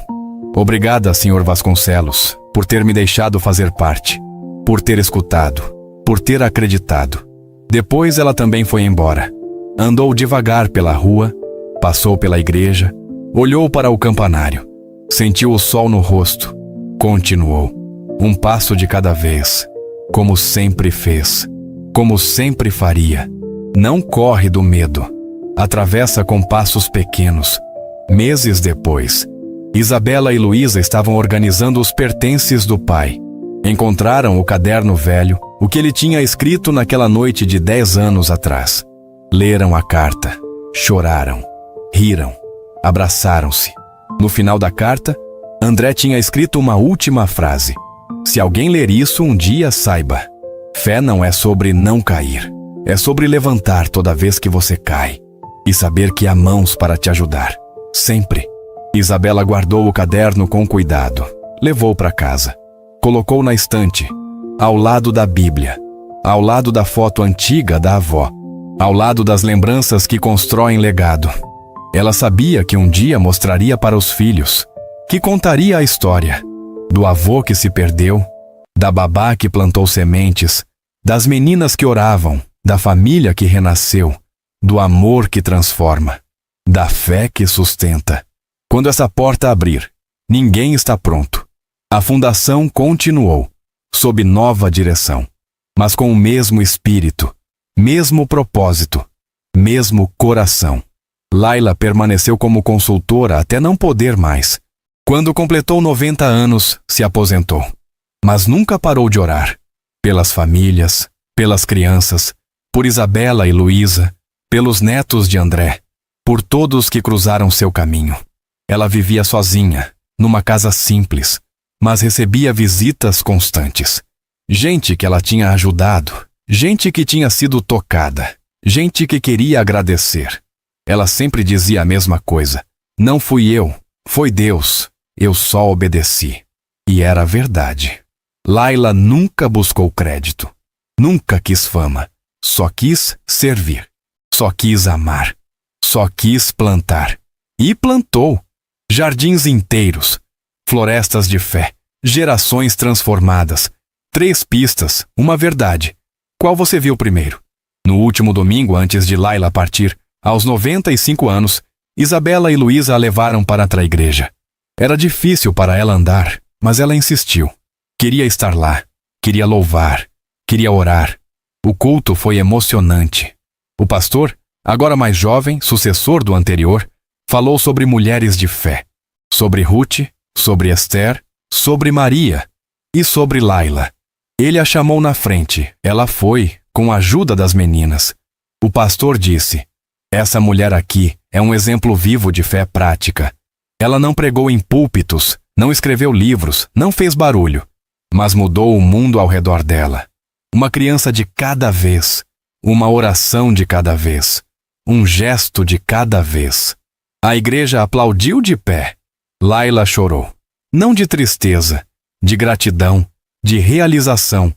Obrigada, Sr. Vasconcelos, por ter me deixado fazer parte, por ter escutado, por ter acreditado. Depois ela também foi embora. Andou devagar pela rua, passou pela igreja, olhou para o campanário, sentiu o sol no rosto, continuou. Um passo de cada vez, como sempre fez, como sempre faria. Não corre do medo, atravessa com passos pequenos. Meses depois, Isabela e Luísa estavam organizando os pertences do pai. Encontraram o caderno velho, o que ele tinha escrito naquela noite de 10 anos atrás. Leram a carta, choraram, riram, abraçaram-se. No final da carta, André tinha escrito uma última frase. Se alguém ler isso um dia, saiba. Fé não é sobre não cair. É sobre levantar toda vez que você cai. E saber que há mãos para te ajudar. Sempre. Isabela guardou o caderno com cuidado. Levou para casa. Colocou na estante. Ao lado da Bíblia. Ao lado da foto antiga da avó. Ao lado das lembranças que constroem legado. Ela sabia que um dia mostraria para os filhos. Que contaria a história. Do avô que se perdeu. Da babá que plantou sementes. Das meninas que oravam. Da família que renasceu. Do amor que transforma. Da fé que sustenta. Quando essa porta abrir, ninguém está pronto. A fundação continuou, sob nova direção, mas com o mesmo espírito, mesmo propósito, mesmo coração. Laila permaneceu como consultora até não poder mais. Quando completou 90 anos, se aposentou. Mas nunca parou de orar. Pelas famílias, pelas crianças, por Isabela e Luísa, pelos netos de André, por todos que cruzaram seu caminho. Ela vivia sozinha, numa casa simples, mas recebia visitas constantes. Gente que ela tinha ajudado, gente que tinha sido tocada, gente que queria agradecer. Ela sempre dizia a mesma coisa: não fui eu, foi Deus, eu só obedeci. E era verdade. Laila nunca buscou crédito, nunca quis fama, só quis servir, só quis amar, só quis plantar. E plantou jardins inteiros, florestas de fé, gerações transformadas, 3 pistas, uma verdade. Qual você viu primeiro? No último domingo antes de Laila partir, aos 95 anos, Isabela e Luísa a levaram para a igreja. Era difícil para ela andar, mas ela insistiu. Queria estar lá, queria louvar, queria orar. O culto foi emocionante. O pastor, agora mais jovem, sucessor do anterior, falou sobre mulheres de fé, sobre Ruth, sobre Esther, sobre Maria e sobre Laila. Ele a chamou na frente, ela foi, com a ajuda das meninas. O pastor disse: essa mulher aqui é um exemplo vivo de fé prática. Ela não pregou em púlpitos, não escreveu livros, não fez barulho, mas mudou o mundo ao redor dela. Uma criança de cada vez, uma oração de cada vez, um gesto de cada vez. A igreja aplaudiu de pé. Laila chorou, não de tristeza, de gratidão, de realização,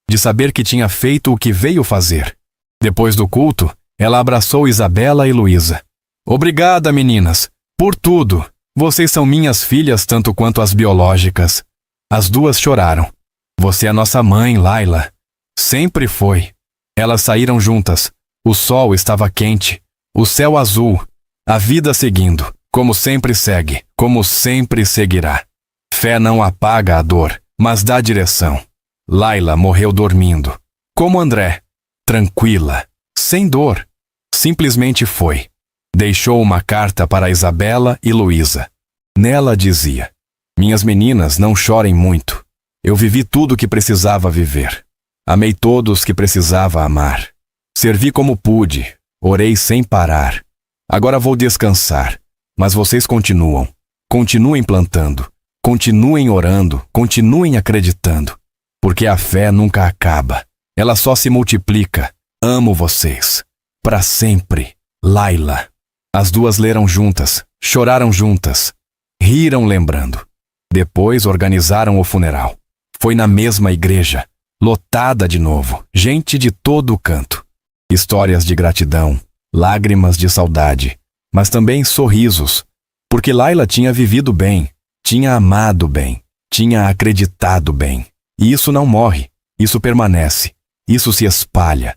de saber que tinha feito o que veio fazer. Depois do culto, ela abraçou Isabela e Luísa. Obrigada, meninas, por tudo. Vocês são minhas filhas tanto quanto as biológicas. As duas choraram. Você é nossa mãe, Laila. Sempre foi. Elas saíram juntas. O sol estava quente, o céu azul, a vida seguindo, como sempre segue, como sempre seguirá. Fé não apaga a dor, mas dá direção. Laila morreu dormindo, como André, tranquila, sem dor. Simplesmente foi. Deixou uma carta para Isabela e Luísa. Nela dizia: minhas meninas, não chorem muito. Eu vivi tudo o que precisava viver. Amei todos que precisava amar. Servi como pude, orei sem parar. Agora vou descansar, mas vocês continuam. Continuem plantando, continuem orando, continuem acreditando. Porque a fé nunca acaba, ela só se multiplica. Amo vocês. Para sempre, Laila. As duas leram juntas, choraram juntas, riram lembrando. Depois organizaram o funeral. Foi na mesma igreja, lotada de novo, gente de todo o canto. Histórias de gratidão, lágrimas de saudade, mas também sorrisos, porque Laila tinha vivido bem, tinha amado bem, tinha acreditado bem. E isso não morre, isso permanece, isso se espalha.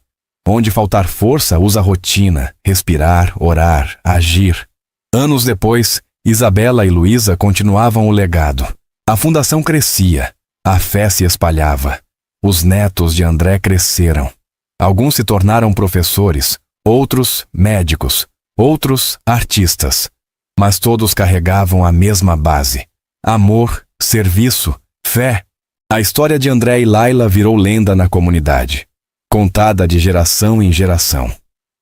Onde faltar força, usa rotina, respirar, orar, agir. Anos depois, Isabela e Luísa continuavam o legado. A fundação crescia, a fé se espalhava. Os netos de André cresceram. Alguns se tornaram professores, outros médicos, outros artistas. Mas todos carregavam a mesma base: amor, serviço, fé. A história de André e Laila virou lenda na comunidade, contada de geração em geração,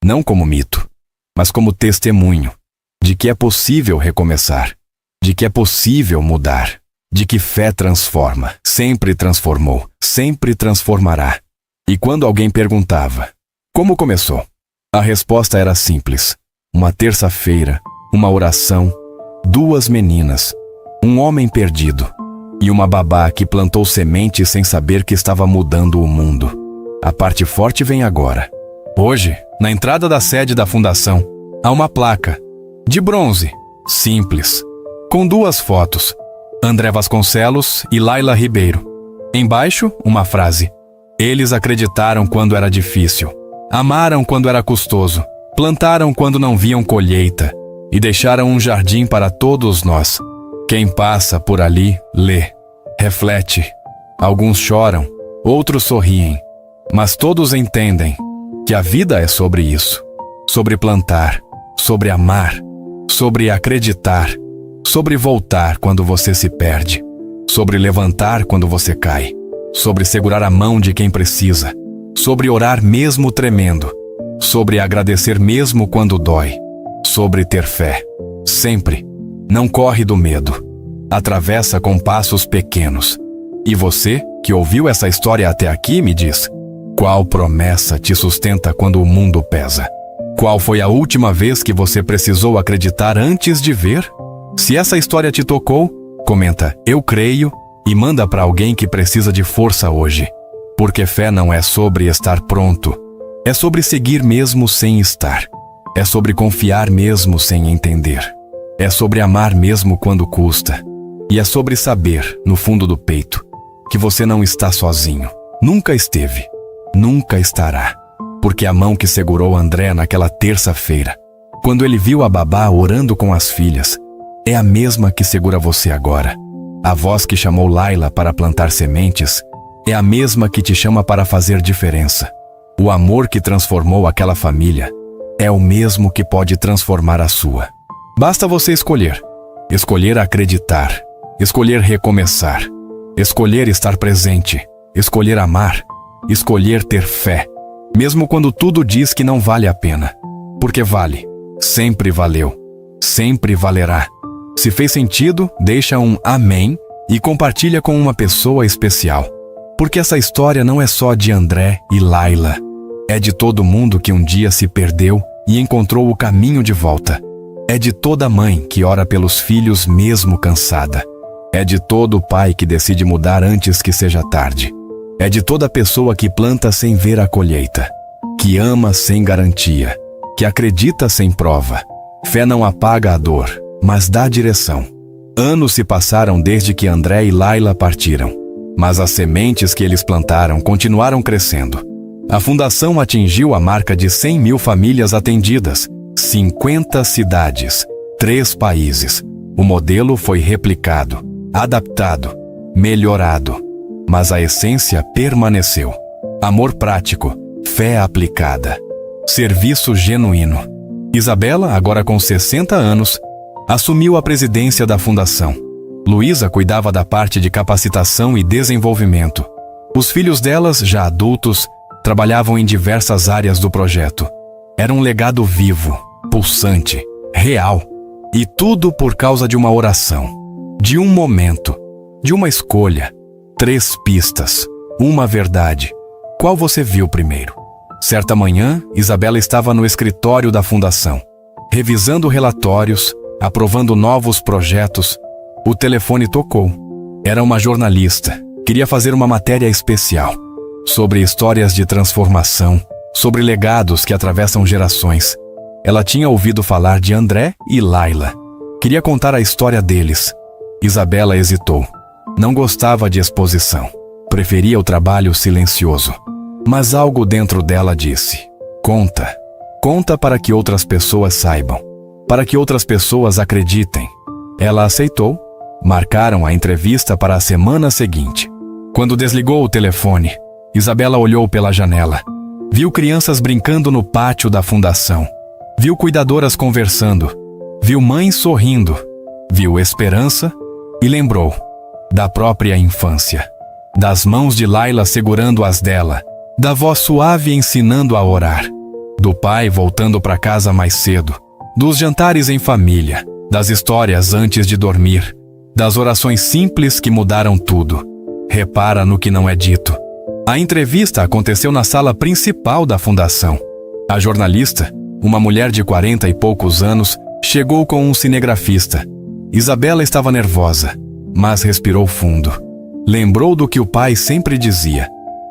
não como mito, mas como testemunho de que é possível recomeçar, de que é possível mudar, de que fé transforma, sempre transformou, sempre transformará. E quando alguém perguntava: como começou? A resposta era simples: uma terça-feira, uma oração, 2 meninas, um homem perdido e uma babá que plantou semente sem saber que estava mudando o mundo. A parte forte vem agora. Hoje, na entrada da sede da fundação, há uma placa, de bronze, simples, com 2 fotos, André Vasconcelos e Laila Ribeiro. Embaixo, uma frase: eles acreditaram quando era difícil, amaram quando era custoso, plantaram quando não viam colheita e deixaram um jardim para todos nós. Quem passa por ali, lê, reflete. Alguns choram, outros sorriem, mas todos entendem que a vida é sobre isso. Sobre plantar, sobre amar, sobre acreditar, sobre voltar quando você se perde, sobre levantar quando você cai, sobre segurar a mão de quem precisa, sobre orar mesmo tremendo, sobre agradecer mesmo quando dói, sobre ter fé. Sempre. Não corre do medo. Atravessa com passos pequenos. E você, que ouviu essa história até aqui, me diz: qual promessa te sustenta quando o mundo pesa? Qual foi a última vez que você precisou acreditar antes de ver? Se essa história te tocou, comenta "eu creio" e manda para alguém que precisa de força hoje. Porque fé não é sobre estar pronto. É sobre seguir mesmo sem estar. É sobre confiar mesmo sem entender. É sobre amar mesmo quando custa. E é sobre saber, no fundo do peito, que você não está sozinho. Nunca esteve. Nunca estará. Porque a mão que segurou André naquela terça-feira, quando ele viu a babá orando com as filhas, é a mesma que segura você agora. A voz que chamou Laila para plantar sementes é a mesma que te chama para fazer diferença. O amor que transformou aquela família é o mesmo que pode transformar a sua. Basta você escolher. Escolher acreditar. Escolher recomeçar. Escolher estar presente. Escolher amar. Escolher ter fé. Mesmo quando tudo diz que não vale a pena. Porque vale. Sempre valeu. Sempre valerá. Se fez sentido, deixa um amém e compartilha com uma pessoa especial. Porque essa história não é só de André e Laila. É de todo mundo que um dia se perdeu e encontrou o caminho de volta. É de toda mãe que ora pelos filhos mesmo cansada. É de todo pai que decide mudar antes que seja tarde. É de toda pessoa que planta sem ver a colheita, que ama sem garantia, que acredita sem prova. Fé não apaga a dor, mas dá direção. Anos se passaram desde que André e Laila partiram, mas as sementes que eles plantaram continuaram crescendo. A fundação atingiu a marca de 100 mil famílias atendidas, 50 cidades, 3 países. O modelo foi replicado, adaptado, melhorado. Mas a essência permaneceu. Amor prático, fé aplicada, serviço genuíno. Isabela, agora com 60 anos, assumiu a presidência da fundação. Luísa cuidava da parte de capacitação e desenvolvimento. Os filhos delas, já adultos, trabalhavam em diversas áreas do projeto. Era um legado vivo, pulsante, real. E tudo por causa de uma oração, de um momento, de uma escolha. 3 pistas, uma verdade. Qual você viu primeiro? Certa manhã, Isabela estava no escritório da fundação, revisando relatórios, aprovando novos projetos. O telefone tocou. Era uma jornalista. Queria fazer uma matéria especial sobre histórias de transformação, sobre legados que atravessam gerações. Ela tinha ouvido falar de André e Laila. Queria contar a história deles. Isabela hesitou. Não gostava de exposição. Preferia o trabalho silencioso. Mas algo dentro dela disse: conta. Conta para que outras pessoas saibam. Para que outras pessoas acreditem. Ela aceitou. Marcaram a entrevista para a semana seguinte. Quando desligou o telefone, Isabela olhou pela janela. Viu crianças brincando no pátio da fundação. Viu cuidadoras conversando. Viu mães sorrindo. Viu esperança e lembrou da própria infância, das mãos de Laila segurando as dela, da voz suave ensinando a orar, do pai voltando para casa mais cedo, dos jantares em família, das histórias antes de dormir, das orações simples que mudaram tudo. Repara no que não é dito. A entrevista aconteceu na sala principal da fundação. A jornalista, uma mulher de 40 e poucos anos, chegou com um cinegrafista. Isabela estava nervosa, mas respirou fundo. Lembrou do que o pai sempre dizia: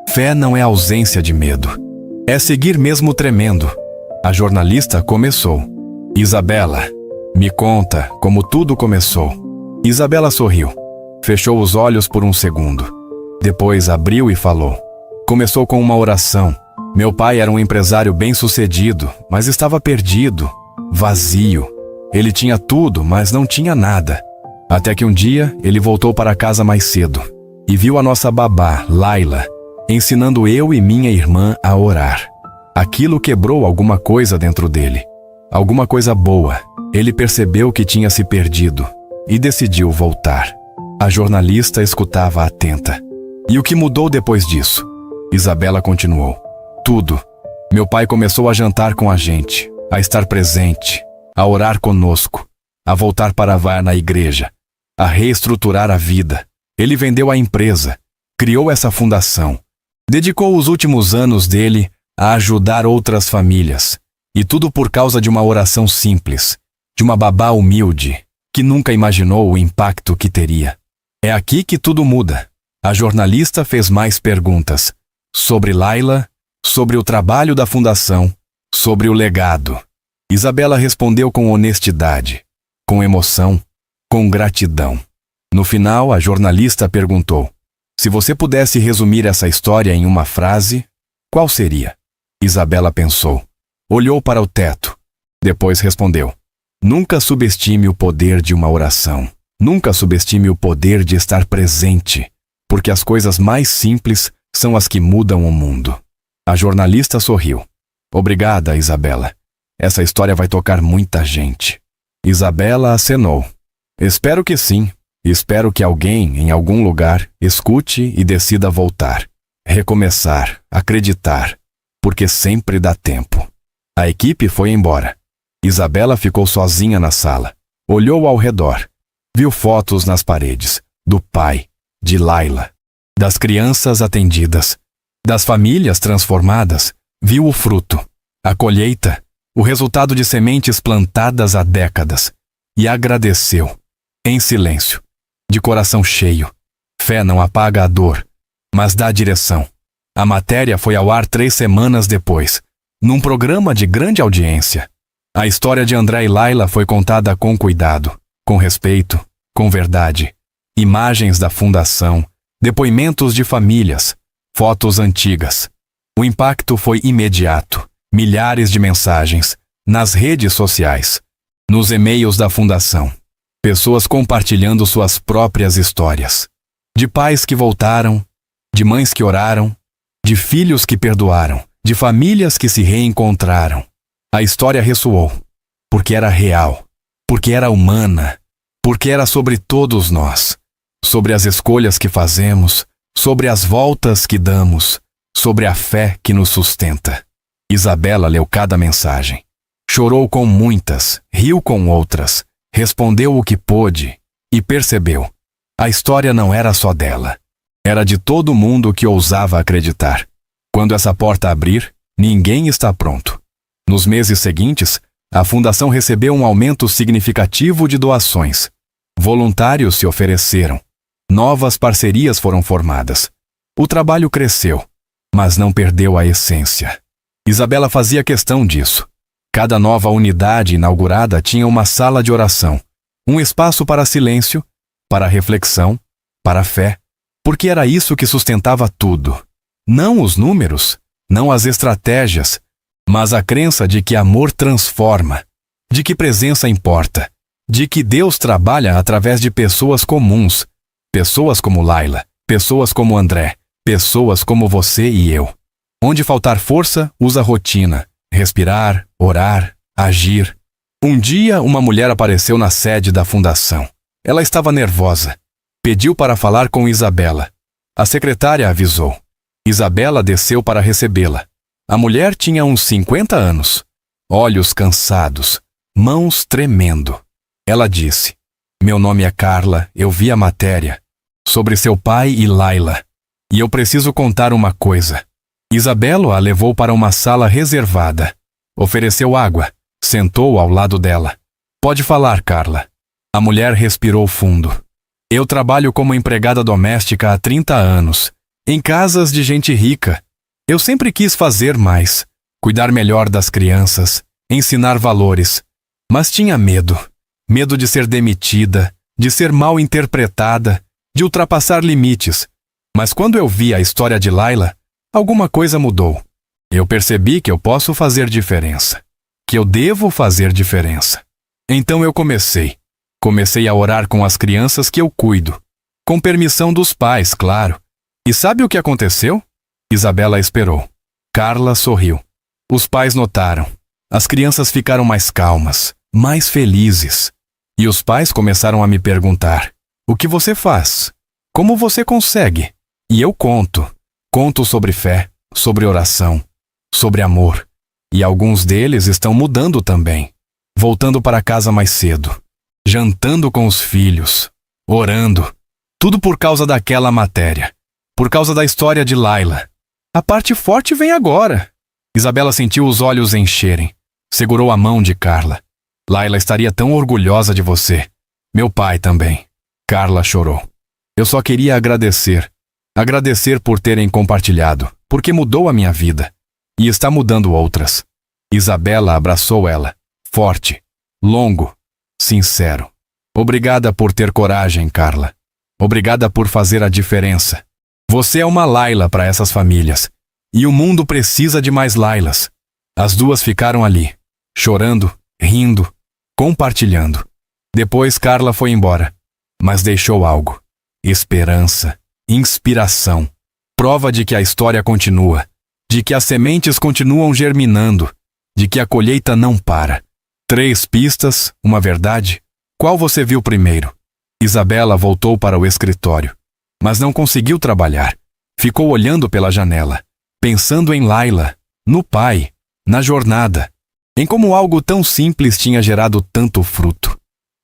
fé não é ausência de medo. É seguir mesmo tremendo. A jornalista começou: Isabela, me conta como tudo começou. Isabela sorriu. Fechou os olhos por um segundo. Depois abriu e falou. Começou com uma oração. Meu pai era um empresário bem-sucedido, mas estava perdido, vazio. Ele tinha tudo, mas não tinha nada. Até que um dia ele voltou para casa mais cedo e viu a nossa babá, Laila, ensinando eu e minha irmã a orar. Aquilo quebrou alguma coisa dentro dele. Alguma coisa boa. Ele percebeu que tinha se perdido e decidiu voltar. A jornalista escutava atenta. E o que mudou depois disso? Isabela continuou. Tudo. Meu pai começou a jantar com a gente, a estar presente, a orar conosco, a voltar para vá na igreja, a reestruturar a vida. Ele vendeu a empresa, criou essa fundação, dedicou os últimos anos dele a ajudar outras famílias. E tudo por causa de uma oração simples, de uma babá humilde, que nunca imaginou o impacto que teria. É aqui que tudo muda. A jornalista fez mais perguntas sobre Laila, sobre o trabalho da fundação, sobre o legado. Isabela respondeu com honestidade, com emoção, com gratidão. No final, a jornalista perguntou: se você pudesse resumir essa história em uma frase, qual seria? Isabela pensou. Olhou para o teto. Depois respondeu: nunca subestime o poder de uma oração. Nunca subestime o poder de estar presente, porque as coisas mais simples são as que mudam o mundo. A jornalista sorriu. Obrigada, Isabela. Essa história vai tocar muita gente. Isabela acenou. Espero que sim. Espero que alguém, em algum lugar, escute e decida voltar. Recomeçar, acreditar, porque sempre dá tempo. A equipe foi embora. Isabela ficou sozinha na sala. Olhou ao redor. Viu fotos nas paredes. Do pai, de Laila. Das crianças atendidas. Das famílias transformadas. Viu o fruto. A colheita. O resultado de sementes plantadas há décadas. E agradeceu. Em silêncio. De coração cheio. Fé não apaga a dor, mas dá direção. A matéria foi ao ar 3 semanas depois, num programa de grande audiência. A história de André e Laila foi contada com cuidado, com respeito, com verdade. Imagens da fundação, depoimentos de famílias, fotos antigas. O impacto foi imediato. Milhares de mensagens, nas redes sociais, nos e-mails da fundação. Pessoas compartilhando suas próprias histórias. De pais que voltaram, de mães que oraram, de filhos que perdoaram, de famílias que se reencontraram. A história ressoou, porque era real, porque era humana, porque era sobre todos nós, sobre as escolhas que fazemos, sobre as voltas que damos, sobre a fé que nos sustenta. Isabela leu cada mensagem. Chorou com muitas, riu com outras, respondeu o que pôde e percebeu. A história não era só dela. Era de todo mundo que ousava acreditar. Quando essa porta abrir, ninguém está pronto. Nos meses seguintes, a fundação recebeu um aumento significativo de doações. Voluntários se ofereceram. Novas parcerias foram formadas. O trabalho cresceu, mas não perdeu a essência. Isabela fazia questão disso. Cada nova unidade inaugurada tinha uma sala de oração, um espaço para silêncio, para reflexão, para fé, porque era isso que sustentava tudo. Não os números, não as estratégias, mas a crença de que amor transforma, de que presença importa, de que Deus trabalha através de pessoas comuns, pessoas como Laila, pessoas como André, pessoas como você e eu. Onde faltar força, usa rotina, respirar, orar, agir. Um dia, uma mulher apareceu na sede da fundação. Ela estava nervosa. Pediu para falar com Isabela. A secretária avisou. Isabela desceu para recebê-la. A mulher tinha uns 50 anos. Olhos cansados, mãos tremendo. Ela disse: meu nome é Carla, eu vi a matéria sobre seu pai e Laila. E eu preciso contar uma coisa. Isabela a levou para uma sala reservada. Ofereceu água. Sentou ao lado dela. Pode falar, Carla. A mulher respirou fundo. Eu trabalho como empregada doméstica há 30 anos, em casas de gente rica. Eu sempre quis fazer mais, cuidar melhor das crianças, ensinar valores. Mas tinha medo. Medo de ser demitida, de ser mal interpretada, de ultrapassar limites. Mas quando eu vi a história de Laila, alguma coisa mudou. Eu percebi que eu posso fazer diferença. Que eu devo fazer diferença. Então eu comecei. Comecei a orar com as crianças que eu cuido. Com permissão dos pais, claro. E sabe o que aconteceu? Isabela esperou. Carla sorriu. Os pais notaram. As crianças ficaram mais calmas, mais felizes. E os pais começaram a me perguntar: o que você faz? Como você consegue? E eu conto. Conto sobre fé, sobre oração, sobre amor. E alguns deles estão mudando também. Voltando para casa mais cedo. Jantando com os filhos. Orando. Tudo por causa daquela matéria. Por causa da história de Laila. A parte forte vem agora. Isabela sentiu os olhos encherem. Segurou a mão de Carla. Laila estaria tão orgulhosa de você. Meu pai também. Carla chorou. Eu só queria agradecer. Agradecer por terem compartilhado, porque mudou a minha vida. E está mudando outras. Isabela abraçou ela. Forte. Longo. Sincero. Obrigada por ter coragem, Carla. Obrigada por fazer a diferença. Você é uma Laila para essas famílias. E o mundo precisa de mais Lailas. As duas ficaram ali, chorando, rindo, compartilhando. Depois Carla foi embora, mas deixou algo. Esperança, inspiração, prova de que a história continua, de que as sementes continuam germinando, de que a colheita não para. 3 pistas, uma verdade. Qual você viu primeiro? Isabela voltou para o escritório, mas não conseguiu trabalhar. Ficou olhando pela janela, pensando em Laila, no pai, na jornada, em como algo tão simples tinha gerado tanto fruto.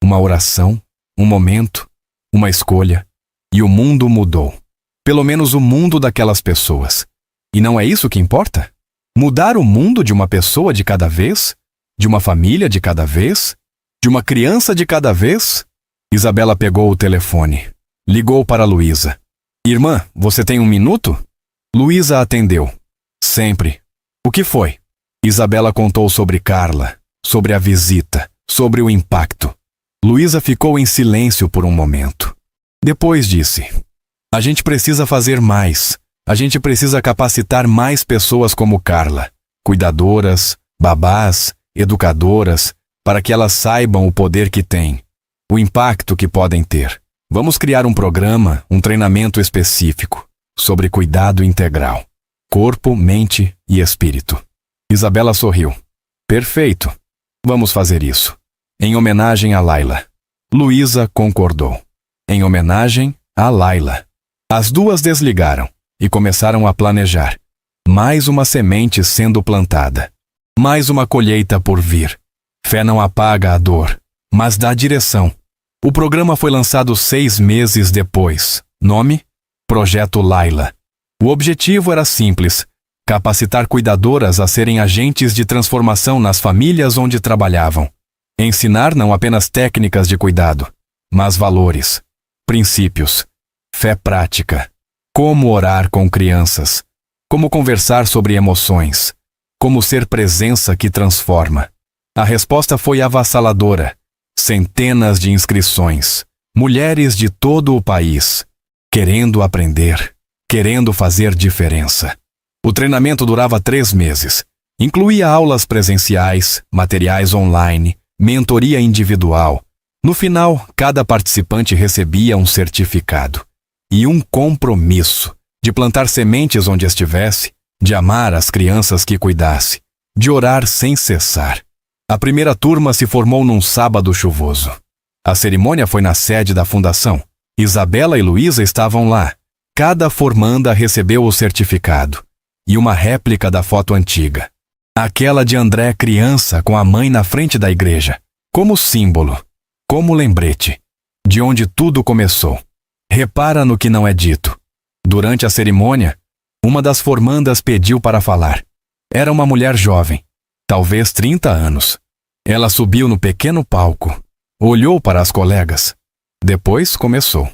Uma oração, um momento, uma escolha, e o mundo mudou. Pelo menos o mundo daquelas pessoas. E não é isso que importa? Mudar o mundo de uma pessoa de cada vez? De uma família de cada vez? De uma criança de cada vez? Isabela pegou o telefone. Ligou para Luísa. Irmã, você tem 1 minuto? Luísa atendeu. Sempre. O que foi? Isabela contou sobre Carla, sobre a visita, sobre o impacto. Luísa ficou em silêncio por um momento. Depois disse: a gente precisa fazer mais. A gente precisa capacitar mais pessoas como Carla. Cuidadoras, babás, educadoras, para que elas saibam o poder que têm, o impacto que podem ter. Vamos criar um programa, um treinamento específico sobre cuidado integral. Corpo, mente e espírito. Isabela sorriu. Perfeito. Vamos fazer isso. Em homenagem a Laila. Luísa concordou. Em homenagem a Laila. As duas desligaram e começaram a planejar. Mais uma semente sendo plantada. Mais uma colheita por vir. Fé não apaga a dor, mas dá direção. O programa foi lançado 6 meses depois. Nome? Projeto Laila. O objetivo era simples: capacitar cuidadoras a serem agentes de transformação nas famílias onde trabalhavam. Ensinar não apenas técnicas de cuidado, mas valores, princípios, fé prática. Como orar com crianças, como conversar sobre emoções, como ser presença que transforma. A resposta foi avassaladora. Centenas de inscrições, mulheres de todo o país, querendo aprender, querendo fazer diferença. O treinamento durava 3 meses. Incluía aulas presenciais, materiais online, mentoria individual. No final, cada participante recebia um certificado e um compromisso de plantar sementes onde estivesse, de amar as crianças que cuidasse, de orar sem cessar. A primeira turma se formou num sábado chuvoso. A cerimônia foi na sede da fundação. Isabela e Luísa estavam lá. Cada formanda recebeu o certificado e uma réplica da foto antiga. Aquela de André criança com a mãe na frente da igreja, como símbolo, como lembrete, de onde tudo começou. Repara no que não é dito. Durante a cerimônia, uma das formandas pediu para falar. Era uma mulher jovem, talvez 30 anos. Ela subiu no pequeno palco, olhou para as colegas. Depois começou.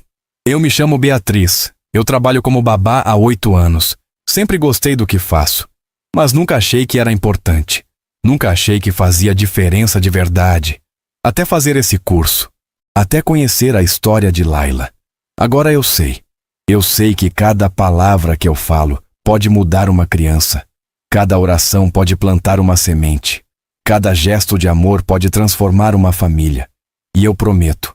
Eu me chamo Beatriz. Eu trabalho como babá há 8 anos. Sempre gostei do que faço, mas nunca achei que era importante. Nunca achei que fazia diferença de verdade. Até fazer esse curso. Até conhecer a história de Laila. Agora eu sei. Eu sei que cada palavra que eu falo pode mudar uma criança. Cada oração pode plantar uma semente. Cada gesto de amor pode transformar uma família. E eu prometo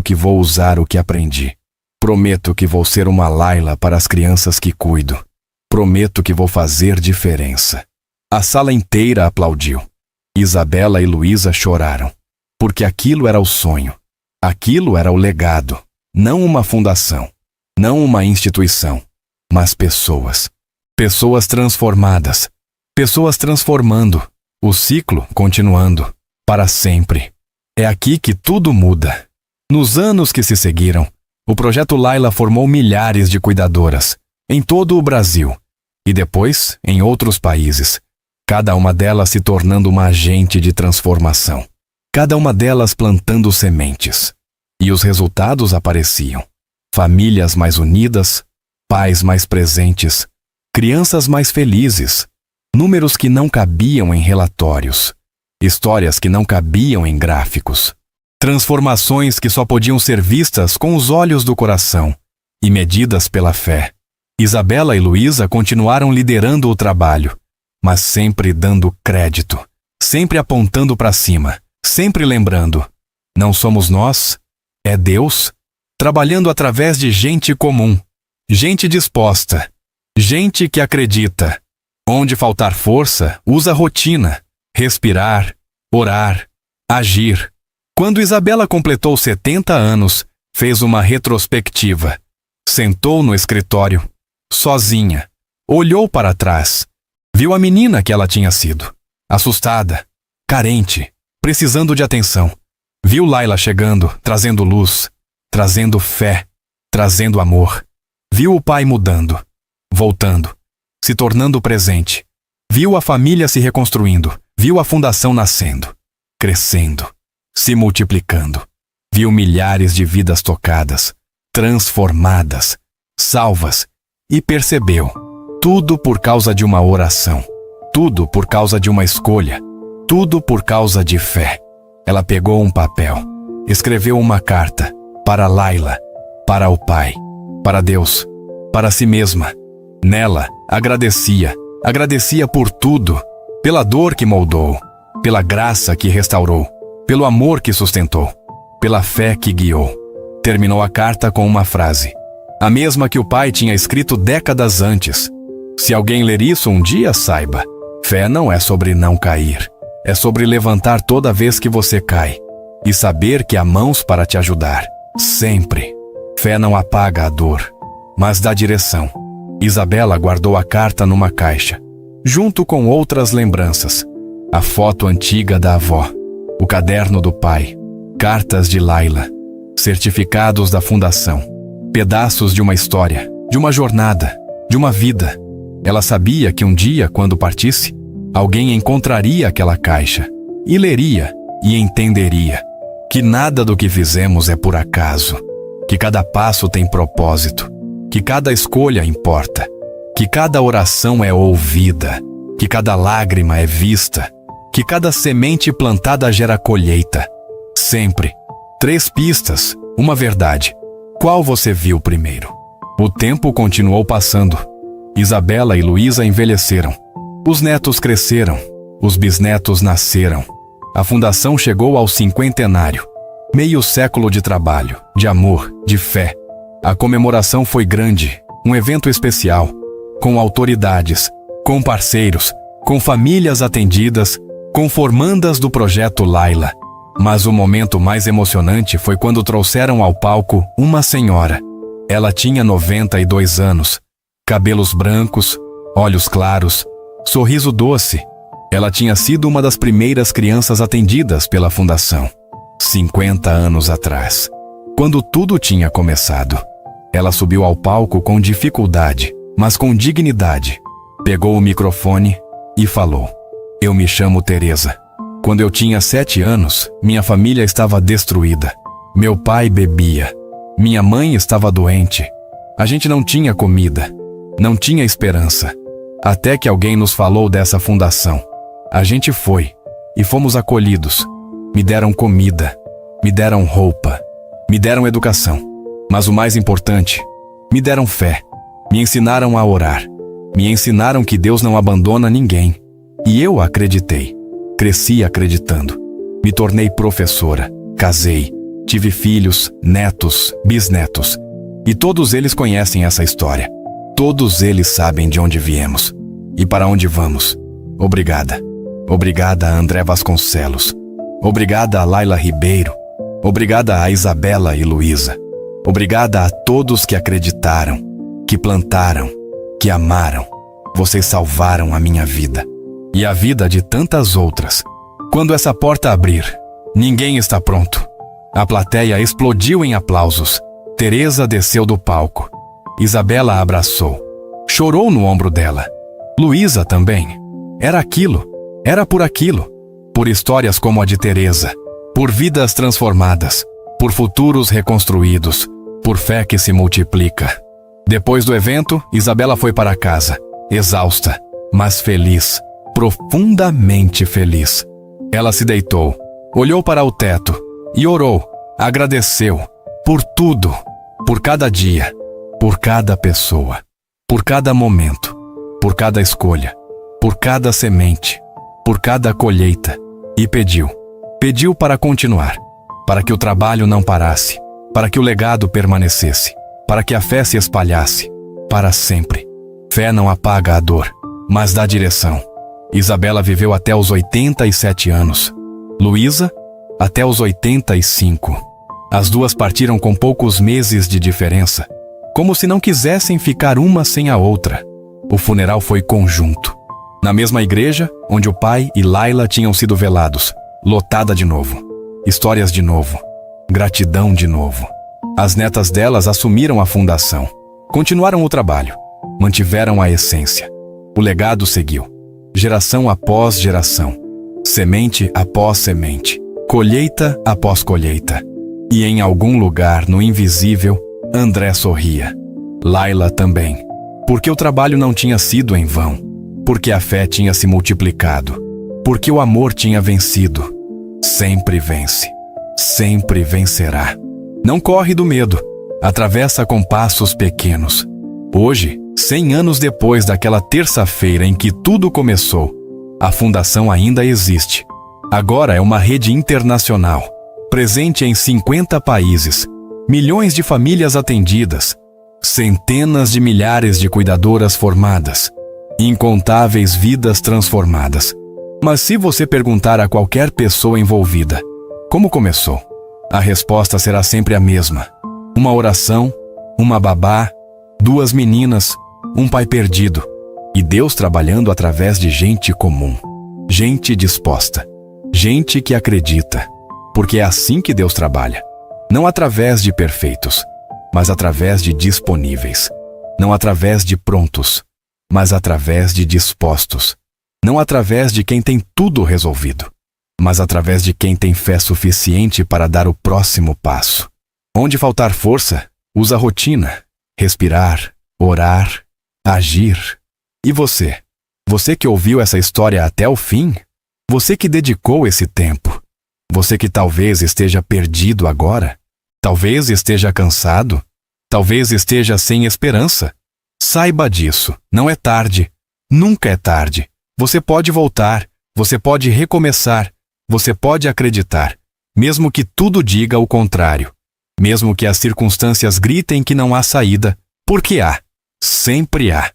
que vou usar o que aprendi. Prometo que vou ser uma Laila para as crianças que cuido. Prometo que vou fazer diferença. A sala inteira aplaudiu. Isabela e Luísa choraram, porque aquilo era o sonho. Aquilo era o legado. Não uma fundação, não uma instituição, mas pessoas. Pessoas transformadas. Pessoas transformando. O ciclo continuando. Para sempre. É aqui que tudo muda. Nos anos que se seguiram, o Projeto Laila formou milhares de cuidadoras, em todo o Brasil, e depois em outros países, cada uma delas se tornando uma agente de transformação, cada uma delas plantando sementes. E os resultados apareciam. Famílias mais unidas, pais mais presentes, crianças mais felizes, números que não cabiam em relatórios, histórias que não cabiam em gráficos. Transformações que só podiam ser vistas com os olhos do coração e medidas pela fé. Isabela e Luísa continuaram liderando o trabalho, mas sempre dando crédito, sempre apontando para cima, sempre lembrando: não somos nós, é Deus, trabalhando através de gente comum, gente disposta, gente que acredita. Onde faltar força, usa rotina, respirar, orar, agir. Quando Isabela completou 70 anos, fez uma retrospectiva. Sentou no escritório, sozinha, olhou para trás, viu a menina que ela tinha sido, assustada, carente, precisando de atenção. Viu Laila chegando, trazendo luz, trazendo fé, trazendo amor. Viu o pai mudando, voltando, se tornando presente. Viu a família se reconstruindo, viu a fundação nascendo, crescendo, se multiplicando. Viu milhares de vidas tocadas, transformadas, salvas, e percebeu: tudo por causa de uma oração, tudo por causa de uma escolha, tudo por causa de fé. Ela pegou um papel, escreveu uma carta para Laila, para o pai, para Deus, para si mesma. Nela, agradecia por tudo, pela dor que moldou, pela graça que restaurou, pelo amor que sustentou, pela fé que guiou. Terminou a carta com uma frase, a mesma que o pai tinha escrito décadas antes. Se alguém ler isso um dia, saiba: fé não é sobre não cair, é sobre levantar toda vez que você cai e saber que há mãos para te ajudar, sempre. Fé não apaga a dor, mas dá direção. Isabela guardou a carta numa caixa, junto com outras lembranças: a foto antiga da avó, o caderno do pai, cartas de Laila, certificados da fundação, pedaços de uma história, de uma jornada, de uma vida. Ela sabia que um dia, quando partisse, alguém encontraria aquela caixa e leria e entenderia que nada do que fizemos é por acaso, que cada passo tem propósito, que cada escolha importa, que cada oração é ouvida, que cada lágrima é vista, que cada semente plantada gera colheita. Sempre. 3 pistas, uma verdade. Qual você viu primeiro? O tempo continuou passando. Isabela e Luísa envelheceram. Os netos cresceram. Os bisnetos nasceram. A fundação chegou ao 50º. Meio século de trabalho, de amor, de fé. A comemoração foi grande, um evento especial, com autoridades, com parceiros, com famílias atendidas, com formandas do Projeto Laila. Mas o momento mais emocionante foi quando trouxeram ao palco uma senhora. Ela tinha 92 anos, cabelos brancos, olhos claros, sorriso doce. Ela tinha sido uma das primeiras crianças atendidas pela fundação, 50 anos atrás, quando tudo tinha começado. Ela subiu ao palco com dificuldade, mas com dignidade. Pegou o microfone e falou: eu me chamo Teresa. Quando eu tinha 7 anos, minha família estava destruída. Meu pai bebia. Minha mãe estava doente. A gente não tinha comida. Não tinha esperança. Até que alguém nos falou dessa fundação. A gente foi e fomos acolhidos. Me deram comida. Me deram roupa. Me deram educação. Mas o mais importante, me deram fé. Me ensinaram a orar. Me ensinaram que Deus não abandona ninguém. E eu acreditei. Cresci acreditando. Me tornei professora. casei, tive filhos, netos, bisnetos. E todos eles conhecem essa história. Todos eles sabem de onde viemos e para onde vamos. Obrigada. Obrigada a André Vasconcelos. Obrigada a Laila Ribeiro. Obrigada a Isabela e Luísa. Obrigada a todos que acreditaram, que plantaram, que amaram. Vocês salvaram a minha vida e a vida de tantas outras. Quando essa porta abrir, ninguém está pronto. A plateia explodiu em aplausos. Teresa desceu do palco. Isabela a abraçou. Chorou no ombro dela. Luísa também. Era aquilo. Era por aquilo. Por histórias como a de Teresa. Por vidas transformadas. Por futuros reconstruídos. Por fé que se multiplica. Depois do evento, Isabela foi para casa. Exausta, mas feliz. Profundamente feliz. Ela se deitou. Olhou para o teto. E orou. Agradeceu. Por tudo. Por cada dia, por cada pessoa, por cada momento, por cada escolha, por cada semente, por cada colheita. E pediu para continuar, para que o trabalho não parasse, para que o legado permanecesse, para que a fé se espalhasse, para sempre. Fé não apaga a dor, mas dá direção. Isabela viveu até os 87 anos. Luísa, até os 85. As duas partiram com poucos meses de diferença, como se não quisessem ficar uma sem a outra. O funeral foi conjunto. Na mesma igreja, onde o pai e Laila tinham sido velados, lotada de novo. Histórias de novo. Gratidão de novo. As netas delas assumiram a fundação. Continuaram o trabalho. Mantiveram a essência. O legado seguiu. Geração após geração. Semente após semente. Colheita após colheita. E em algum lugar no invisível, André sorria. Laila também. Porque o trabalho não tinha sido em vão. Porque a fé tinha se multiplicado. Porque o amor tinha vencido. Sempre vence. Sempre vencerá. Não corre do medo. Atravessa com passos pequenos. Hoje, 100 anos depois daquela terça-feira em que tudo começou, a fundação ainda existe. Agora é uma rede internacional. Presente em 50 países, milhões de famílias atendidas, centenas de milhares de cuidadoras formadas, incontáveis vidas transformadas. Mas se você perguntar a qualquer pessoa envolvida, como começou? A resposta será sempre a mesma. Uma oração, uma babá, 2 meninas, um pai perdido, e Deus trabalhando através de gente comum, gente disposta, gente que acredita. Porque é assim que Deus trabalha. Não através de perfeitos, mas através de disponíveis. Não através de prontos, mas através de dispostos. Não através de quem tem tudo resolvido, mas através de quem tem fé suficiente para dar o próximo passo. Onde faltar força, usa a rotina, respirar, orar, agir. E você? Você que ouviu essa história até o fim? Você que dedicou esse tempo? Você que talvez esteja perdido agora? Talvez esteja cansado? Talvez esteja sem esperança? Saiba disso, não é tarde. Nunca é tarde. Você pode voltar, você pode recomeçar, você pode acreditar, mesmo que tudo diga o contrário. Mesmo que as circunstâncias gritem que não há saída, porque há, sempre há.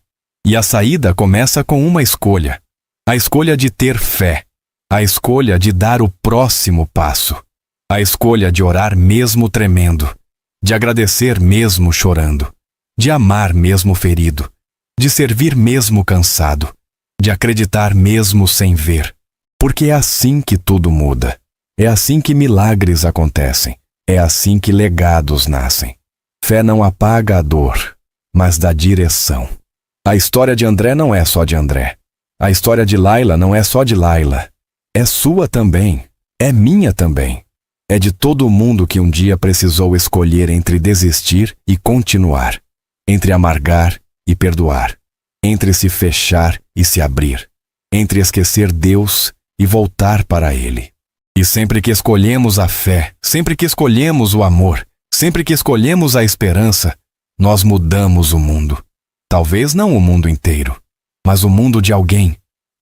E a saída começa com uma escolha. A escolha de ter fé. A escolha de dar o próximo passo. A escolha de orar mesmo tremendo. De agradecer mesmo chorando. De amar mesmo ferido. De servir mesmo cansado. De acreditar mesmo sem ver. Porque é assim que tudo muda. É assim que milagres acontecem. É assim que legados nascem. Fé não apaga a dor, mas dá direção. A história de André não é só de André. A história de Laila não é só de Laila. É sua também. É minha também. É de todo mundo que um dia precisou escolher entre desistir e continuar. Entre amargar e perdoar. Entre se fechar e se abrir. Entre esquecer Deus e voltar para Ele. E sempre que escolhemos a fé, sempre que escolhemos o amor, sempre que escolhemos a esperança, nós mudamos o mundo. Talvez não o mundo inteiro, mas o mundo de alguém,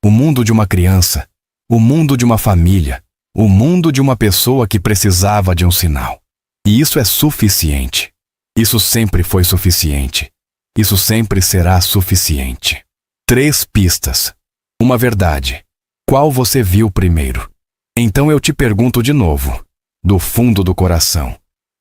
o mundo de uma criança, o mundo de uma família, o mundo de uma pessoa que precisava de um sinal. E isso é suficiente. Isso sempre foi suficiente. Isso sempre será suficiente. 3 pistas. Uma verdade. Qual você viu primeiro? Então eu te pergunto de novo, do fundo do coração.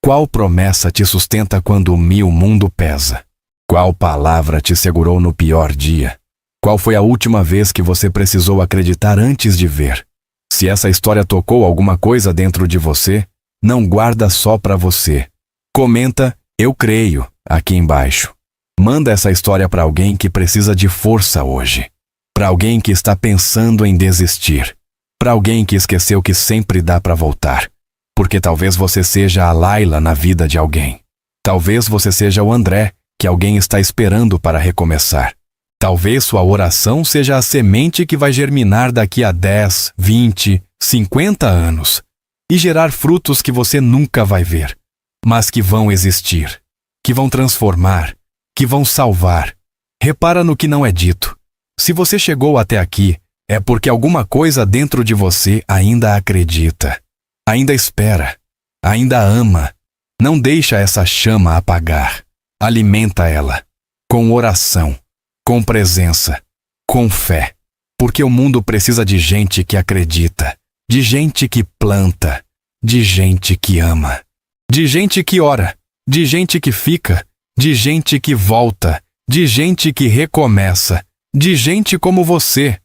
Qual promessa te sustenta quando o mundo pesa? Qual palavra te segurou no pior dia? Qual foi a última vez que você precisou acreditar antes de ver? Se essa história tocou alguma coisa dentro de você, não guarda só para você. Comenta, eu creio, aqui embaixo. Manda essa história para alguém que precisa de força hoje. Para alguém que está pensando em desistir. Para alguém que esqueceu que sempre dá para voltar. Porque talvez você seja a Laila na vida de alguém. Talvez você seja o André, que alguém está esperando para recomeçar. Talvez sua oração seja a semente que vai germinar daqui a 10, 20, 50 anos e gerar frutos que você nunca vai ver, mas que vão existir, que vão transformar, que vão salvar. Repara no que não é dito. Se você chegou até aqui, é porque alguma coisa dentro de você ainda acredita, ainda espera, ainda ama. Não deixa essa chama apagar. Alimenta ela com oração, com presença, com fé, porque o mundo precisa de gente que acredita, de gente que planta, de gente que ama, de gente que ora, de gente que fica, de gente que volta, de gente que recomeça, de gente como você.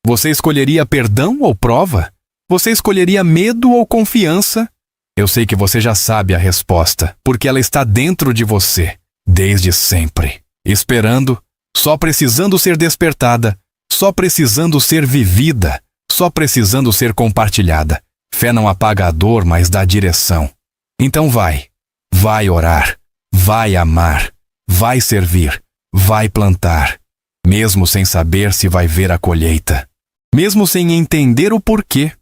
Você escolheria perdão ou prova? Você escolheria medo ou confiança? Eu sei que você já sabe a resposta, porque ela está dentro de você, desde sempre, esperando, só precisando ser despertada, só precisando ser vivida, só precisando ser compartilhada. Fé não apaga a dor, mas dá direção. Então vai orar, vai amar, vai servir, vai plantar, mesmo sem saber se vai ver a colheita, mesmo sem entender o porquê,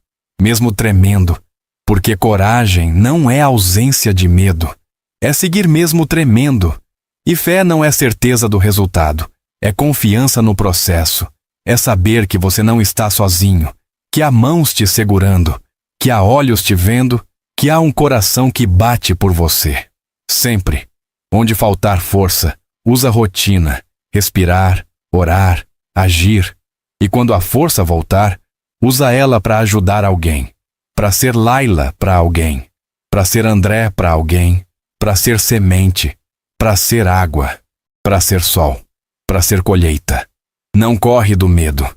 mesmo tremendo, porque coragem não é ausência de medo, é seguir mesmo tremendo. E fé não é certeza do resultado, é confiança no processo, é saber que você não está sozinho, que há mãos te segurando, que há olhos te vendo, que há um coração que bate por você. Sempre. Onde faltar força, usa rotina, respirar, orar, agir. E quando a força voltar, usa ela para ajudar alguém, para ser Laila para alguém, para ser André para alguém, para ser semente, para ser água, para ser sol, para ser colheita. Não corre do medo.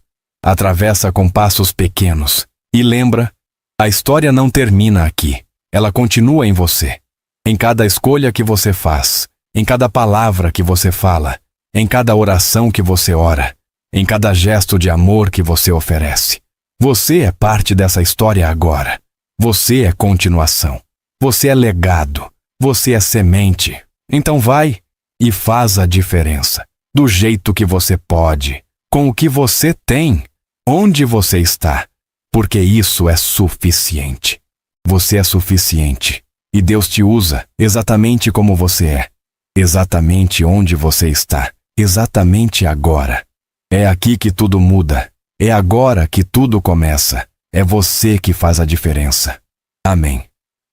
Atravessa com passos pequenos. E lembra, a história não termina aqui. Ela continua em você. Em cada escolha que você faz, em cada palavra que você fala, em cada oração que você ora, em cada gesto de amor que você oferece. Você é parte dessa história agora. Você é continuação. Você é legado. Você é semente. Então vai e faz a diferença, do jeito que você pode, com o que você tem, onde você está, porque isso é suficiente. Você é suficiente e Deus te usa exatamente como você é, exatamente onde você está, exatamente agora. É aqui que tudo muda, é agora que tudo começa, é você que faz a diferença. Amém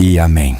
e amém.